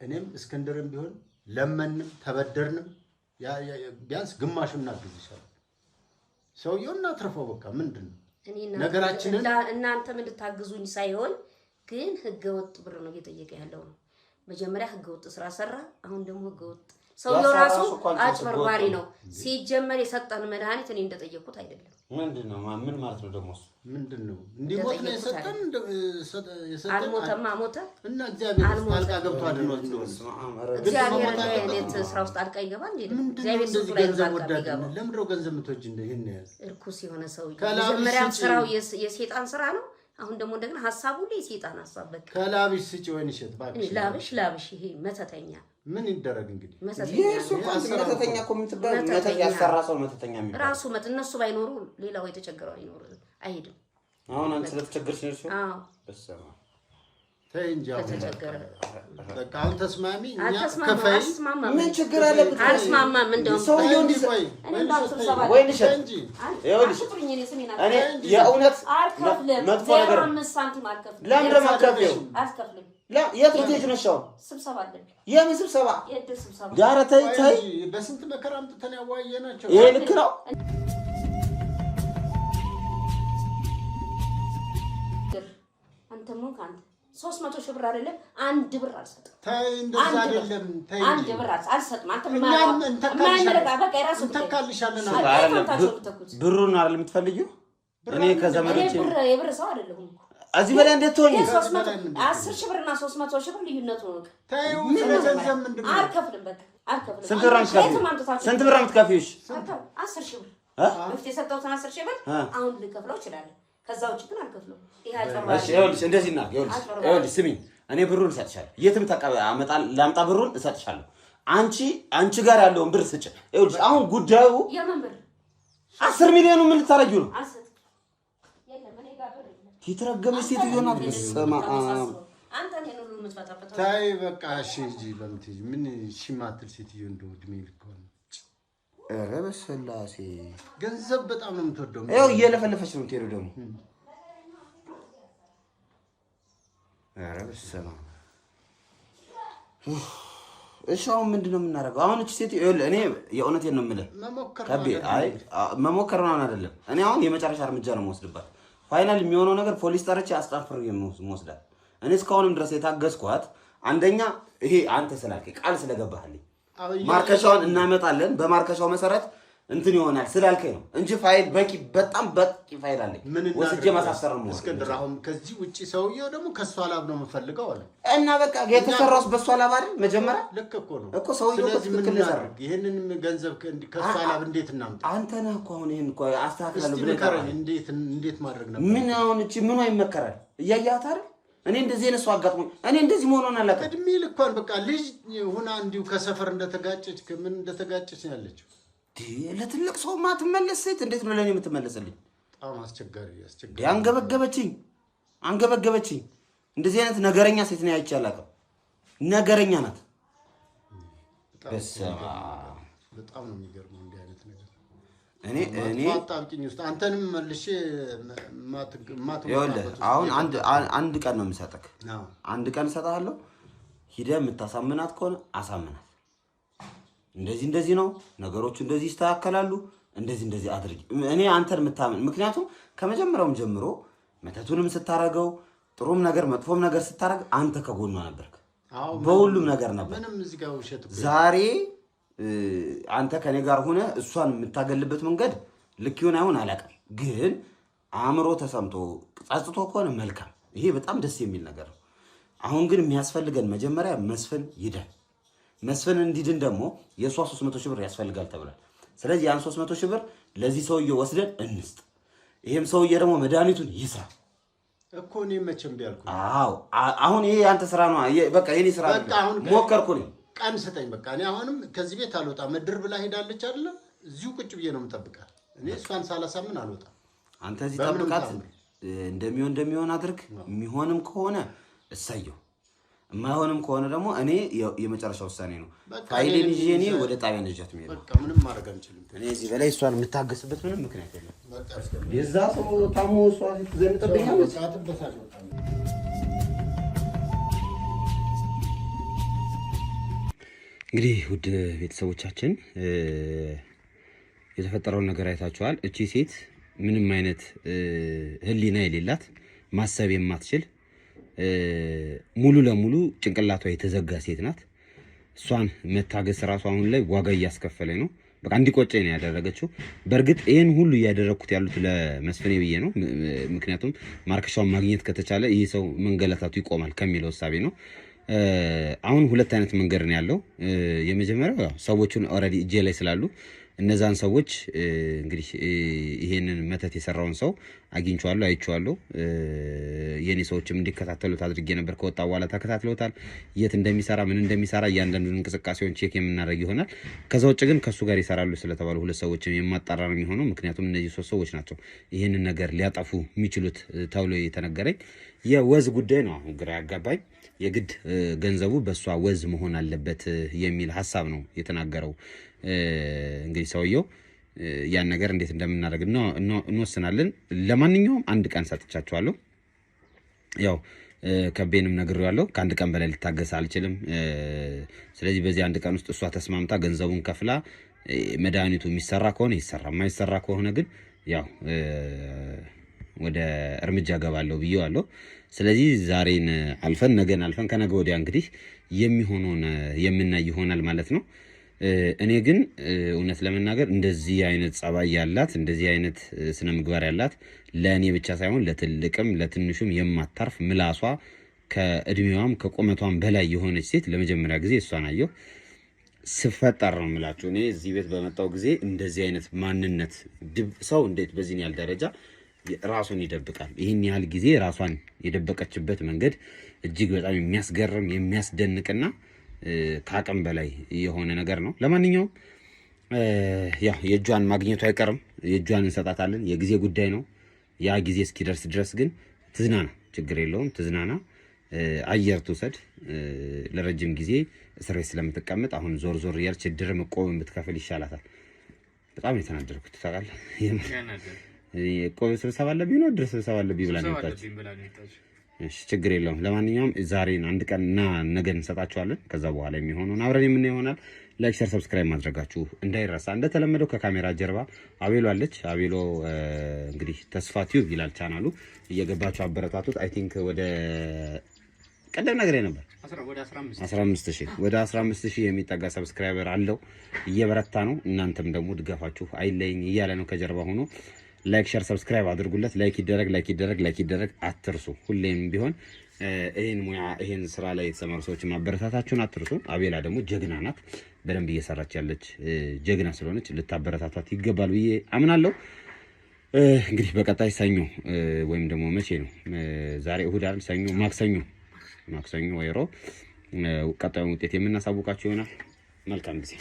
እኔም እስክንድርም ቢሆን ለመንም ተበደርንም ቢያንስ ግማሹን እናግዝሻለን ሰውየው እናትርፈው በቃ ምንድነው ነገራችንን እናንተም እንድታግዙኝ ሳይሆን ግን ህገወጥ ብር ነው እየጠየቀ ያለው ነው መጀመሪያ ህገወጥ ስራ ሰራ አሁን ደግሞ ህገወጥ ሰውየው ራሱ አጭበርባሪ ነው ሲጀመር የሰጠን መድኃኒት እኔ እንደጠየቁት አይደለም ምንድነው ምን ማለት ነው ደግሞ ምንድነው እንዲሞት ነው የሰጠን አልሞተማ ሞተ እና እግዚአብሔር አልቃ ገብቶ አድኖት ነው እግዚአብሔር ለኔት ስራ ውስጥ አልቃ ይገባል እንዴ እግዚአብሔር ስራ ላይ ይገባል ለምንድነው ገንዘብ ምትወጅ እንደ ይሄን ያዝ እርኩስ የሆነ ሰውዬ መጀመሪያ ስራው የሰይጣን ስራ ነው አሁን ደግሞ እንደገና ሐሳቡ ላይ ሰይጣን ሐሳብ በቃ ከላብሽ ስጪ ወይን እሸት ባክሽ ላብሽ ይሄ መተተኛ ምን ይደረግ እንግዲህ መተተኛ እኮ የምትባል መተተኛ ያሰራ ሰው መተተኛ የሚባል ራሱ እነሱ ባይኖሩ ሌላው የተቸገረው አይኖር አይሄድም አሁን አንተ ስለተቸገርሽ ነው እሱ አዎ በሰማ ተንጃ በቃ አሁን ተስማሚ እኛ ከፈይ ምን ችግር አለበት አልስማማም እንደውም ሰውየው እንዲሰይ ወይን እሸት ይኸውልሽ እኔ የእውነት መጥፎ ነገር 5 ሳንቲም አልከፍልም ለምን ማከፍለው አልከፍልም የት ልትሄጂ ነው ሻው ስብሰባ አለብኝ የምን ስብሰባ የእድር ስብሰባ ዳረ ተይ በስንት መከራ አምጥተን ያዋየናቸው ይሄ ልክ ነው አንተም ካንተ 300 ሺህ ብር አይደለም አንድ ብር አልሰጥም ታይ እንደዛ አይደለም ታይ አንድ ብር አልሰጥም አንተ ማይመረቃ በቃ የራሱ ተካልሻለና ብሩን አይደል የምትፈልጊው እኔ ከዘመዶቼ የብር ሰው አይደለሁም እዚህ በላይ እንዴት ትሆኚ 10 ሺህ ብርና 300 ሺህ ብር ልዩነቱ ነው ታዩ ገንዘብ ምንድነው አልከፍልም በቃ አልከፍልም ስንት ብር አምጥካፊሽ 10 ሺህ ብር መፍትሄ የሰጠሁትን 10 ሺህ ብር አሁን ልከፍለው እችላለሁ ከዛ ውጭ ግን አልከፍለው ይሄ አጨማሪ እሺ ይኸውልሽ እንደዚህ እና ይኸውልሽ ስሚኝ እኔ ብሩን እሰጥሻለሁ የትም ላምጣ ብሩን እሰጥሻለሁ አንቺ ጋር ያለውን ብር ስጭ ይኸውልሽ አሁን ጉዳዩ የምን ብር 10 ሚሊዮን ምን ልታረጊው ነው የለም እኔ ጋር ብር የተረገመች ሴትዮ ናት በስመ አብ አንተ ነህ ሁሉ የምትፈታፈተው ታይ በቃ እሺ እንጂ ለምትይ ምን ሽማትል ሴትዮ እንደው እድሜ ልኮን ኧረ በስላሴ ገንዘብ በጣም ነው የምትወደው ይኸው እየለፈለፈች ነው የምትሄደው ደግሞ ኧረ በስመ አብ እሺ አሁን ምንድነው የምናደርገው አሁን እቺ ሴትዮ ይኸውልህ እኔ የእውነቴን ነው የምልህ መሞከር ነው አይደለም እኔ አሁን የመጨረሻ እርምጃ ነው የምወስድባት ፋይናል የሚሆነው ነገር ፖሊስ ጠርቼ አስጣፍር የምወስዳት እኔ እስካሁንም ድረስ የታገስኳት አንደኛ ይሄ አንተ ስላልከኝ ቃል ስለገባህልኝ ማርከሻውን እናመጣለን በማርከሻው መሰረት እንትን ይሆናል ስላልከኝ ነው እንጂ ፋይል በጣም በቂ ፋይል አለኝ። ወስጄ ማሳሰር ነው እስክንድር። አሁን ከዚህ ውጪ ሰውየው ደግሞ ከሷ ላብ ነው የምፈልገው አለ እና በቃ የተሰራውስ በሷ ላብ አይደል? መጀመሪያ ልክ እኮ ነው እኮ ሰውየው ትክክል ነው። ይሄንን ገንዘብ ከሷ ላብ እንዴት እናምጣ? አንተ ነህ እኮ አሁን ይሄን እኮ አስተካክላለሁ ብለህ እንዴት ማድረግ ነበር? ምን አሁን እቺ ምኗ ይመከራል? እያያት አይደል? እኔ እንደዚህ ነው አጋጥሞኝ እኔ እንደዚህ መሆኑን አላውቅም። እድሜ ልኳን በቃ ልጅ ሆና እንዲሁ ከሰፈር እንደተጋጨች ከምን እንደተጋጨች ነው ያለችው። ለትልቅ ሰው ማትመለስ ሴት እንዴት ነው ለኔ የምትመለስልኝ? በጣም አስቸጋሪ አንገበገበችኝ። እንደዚህ አይነት ነገረኛ ሴት ነው አይቼ አላውቅም። ነገረኛ ናት። በጣም ነው የሚገርመው እንዲህ አይነት ነገር። እኔ አጣብቂኝ ውስጥ አንተንም መልሼ አሁን አንድ ቀን ነው የምሰጥህ። አንድ ቀን እሰጥሃለሁ። ሂደህ የምታሳምናት ከሆነ አሳምናት። እንደዚህ ነው ነገሮቹ፣ እንደዚህ ይስተካከላሉ፣ እንደዚህ አድርጊ። እኔ አንተን የምታምን ምክንያቱም ከመጀመሪያውም ጀምሮ መተቱንም ስታረገው ጥሩም ነገር መጥፎም ነገር ስታረግ አንተ ከጎኗ ነበርክ። በሁሉም ነገር ነበር። ዛሬ አንተ ከኔ ጋር ሆነ እሷን የምታገልበት መንገድ ልክ ይሁን አይሁን አላውቅም፣ ግን አእምሮ ተሰምቶ ጸጽቶ ከሆነ መልካም። ይሄ በጣም ደስ የሚል ነገር ነው። አሁን ግን የሚያስፈልገን መጀመሪያ መስፍን ይደን። መስፍን እንዲድን ደግሞ የእሷ 300 ሺህ ብር ያስፈልጋል ተብሏል። ስለዚህ ያን 300 ሺህ ብር ለዚህ ሰውዬ ወስደን እንስጥ። ይሄም ሰውዬ ደግሞ መድኃኒቱን ይስራ እኮ እኔ መቼም ቢያልኩ። አዎ አሁን ይሄ አንተ ስራ ነው። በቃ የኔ ስራ ነው። ሞከርኩ ነው። ቀን ስጠኝ በቃ። እኔ አሁንም ከዚህ ቤት አልወጣም። ምድር ብላ ሄዳለች አይደለ? እዚሁ ቁጭ ብዬ ነው የምጠብቃት። እኔ እሷን ሳላሳምን አልወጣም። አንተ እዚህ ጠብቃት። እንደሚሆን አድርግ። የሚሆንም ከሆነ እሰየው፣ የማይሆንም ከሆነ ደግሞ እኔ የመጨረሻ ውሳኔ ነው። ፋይሌን ይዤ እኔ ወደ ጣቢያ ነጃት ነው። በቃ ምንም ማድረግ አንችልም። እኔ እዚህ በላይ እሷን የምታገስበት ምንም ምክንያት የለም። የዛ ሰው ታሞ እሷ ዘንጠብኛለች። እንግዲህ ውድ ቤተሰቦቻችን የተፈጠረውን ነገር አይታችኋል። እቺ ሴት ምንም አይነት ሕሊና የሌላት ማሰብ የማትችል ሙሉ ለሙሉ ጭንቅላቷ የተዘጋ ሴት ናት። እሷን መታገስ ራሱ አሁን ላይ ዋጋ እያስከፈለኝ ነው። በቃ እንዲቆጨኝ ነው ያደረገችው። በእርግጥ ይህን ሁሉ እያደረግኩት ያሉት ለመስፍኔ ብዬ ነው። ምክንያቱም ማርከሻውን ማግኘት ከተቻለ ይህ ሰው መንገላታቱ ይቆማል ከሚለው እሳቤ ነው። አሁን ሁለት አይነት መንገድ ነው ያለው። የመጀመሪያው ያው ሰዎቹን ኦልሬዲ እጄ ላይ ስላሉ እነዛን ሰዎች እንግዲህ ይሄንን መተት የሰራውን ሰው አግኝቼዋለሁ፣ አይቼዋለሁ። የኔ ሰዎችም እንዲከታተሉት አድርጌ ነበር። ከወጣ በኋላ ተከታትለውታል። የት እንደሚሰራ ምን እንደሚሰራ እያንዳንዱን እንቅስቃሴውን ቼክ የምናደርግ ይሆናል። ከዛ ውጭ ግን ከሱ ጋር ይሰራሉ ስለተባሉ ሁለት ሰዎችም የማጣራ ነው የሚሆነው። ምክንያቱም እነዚህ ሶስት ሰዎች ናቸው ይሄንን ነገር ሊያጠፉ የሚችሉት ተብሎ የተነገረኝ። የወዝ ጉዳይ ነው አሁን ግራ ያጋባኝ። የግድ ገንዘቡ በእሷ ወዝ መሆን አለበት የሚል ሀሳብ ነው የተናገረው። እንግዲህ ሰውየው ያን ነገር እንዴት እንደምናደርግ እንወስናለን። ለማንኛውም አንድ ቀን ሰጥቻቸዋለሁ። ያው ከቤንም ነግሬዋለሁ። ከአንድ ቀን በላይ ልታገስ አልችልም። ስለዚህ በዚህ አንድ ቀን ውስጥ እሷ ተስማምታ ገንዘቡን ከፍላ መድኃኒቱ የሚሰራ ከሆነ ይሰራ፣ የማይሰራ ከሆነ ግን ያው ወደ እርምጃ ገባለሁ ብዬዋለሁ። ስለዚህ ዛሬን አልፈን ነገን አልፈን ከነገ ወዲያ እንግዲህ የሚሆነውን የምናይ ይሆናል ማለት ነው። እኔ ግን እውነት ለመናገር እንደዚህ አይነት ጸባይ ያላት እንደዚህ አይነት ስነ ምግባር ያላት ለእኔ ብቻ ሳይሆን ለትልቅም ለትንሹም የማታርፍ ምላሷ ከእድሜዋም ከቁመቷም በላይ የሆነች ሴት ለመጀመሪያ ጊዜ እሷን አየሁ። ስፈጠር ነው የምላችሁ። እኔ እዚህ ቤት በመጣው ጊዜ እንደዚህ አይነት ማንነት ሰው እንዴት በዚህን ያህል ደረጃ ራሱን ይደብቃል? ይህን ያህል ጊዜ ራሷን የደበቀችበት መንገድ እጅግ በጣም የሚያስገርም የሚያስደንቅና ከአቅም በላይ የሆነ ነገር ነው። ለማንኛውም ያው የእጇን ማግኘቱ አይቀርም። የእጇን እንሰጣታለን። የጊዜ ጉዳይ ነው። ያ ጊዜ እስኪደርስ ድረስ ግን ትዝናና፣ ችግር የለውም ትዝናና፣ አየር ትውሰድ። ለረጅም ጊዜ እስር ቤት ስለምትቀመጥ አሁን ዞር ዞር እያለች ድር መቆብ የምትከፍል ይሻላታል። በጣም የተናደርኩት ታውቃለህ። ቆብ ስብሰባ አለብኝ ነው ድር ስብሰባ አለብኝ ብላ ነው የወጣችው። እሺ ችግር የለውም። ለማንኛውም ዛሬን አንድ ቀን እና ነገ እንሰጣችኋለን። ከዛ በኋላ የሚሆነውን አብረን የምናየው ይሆናል። ላይክ፣ ሼር፣ ሰብስክራይብ ማድረጋችሁ እንዳይረሳ። እንደተለመደው ከካሜራ ጀርባ አቤሎ አለች። አቤሎ እንግዲህ ተስፋ ቲዩብ ይላል ቻናሉ። እየገባችሁ አበረታቱት። አይ ቲንክ ወደ ቀደም ነግሬ ነበር። 15000 ወደ 15000 የሚጠጋ ሰብስክራይበር አለው። እየበረታ ነው። እናንተም ደግሞ ድጋፋችሁ አይለኝ እያለ ነው ከጀርባ ሆኖ። ላይክ ሼር ሰብስክራይብ አድርጉለት። ላይክ ይደረግ አትርሱ። ሁሌም ቢሆን ይሄን ስራ ላይ የተሰማሩ ሰዎች ማበረታታችሁን አትርሱ። አቤላ ደግሞ ጀግና ናት። በደንብ እየሰራች ያለች ጀግና ስለሆነች ልታበረታቷት ይገባል ብዬ አምናለሁ። እንግዲህ በቀጣይ ሰኞ ወይም ደግሞ መቼ ነው ዛሬ እሁድ አይደል? ሰኞ ማክሰኞ ወይ ሮብ ቀጣዩን ውጤት የምናሳውቃችሁ ይሆናል። መልካም ጊዜ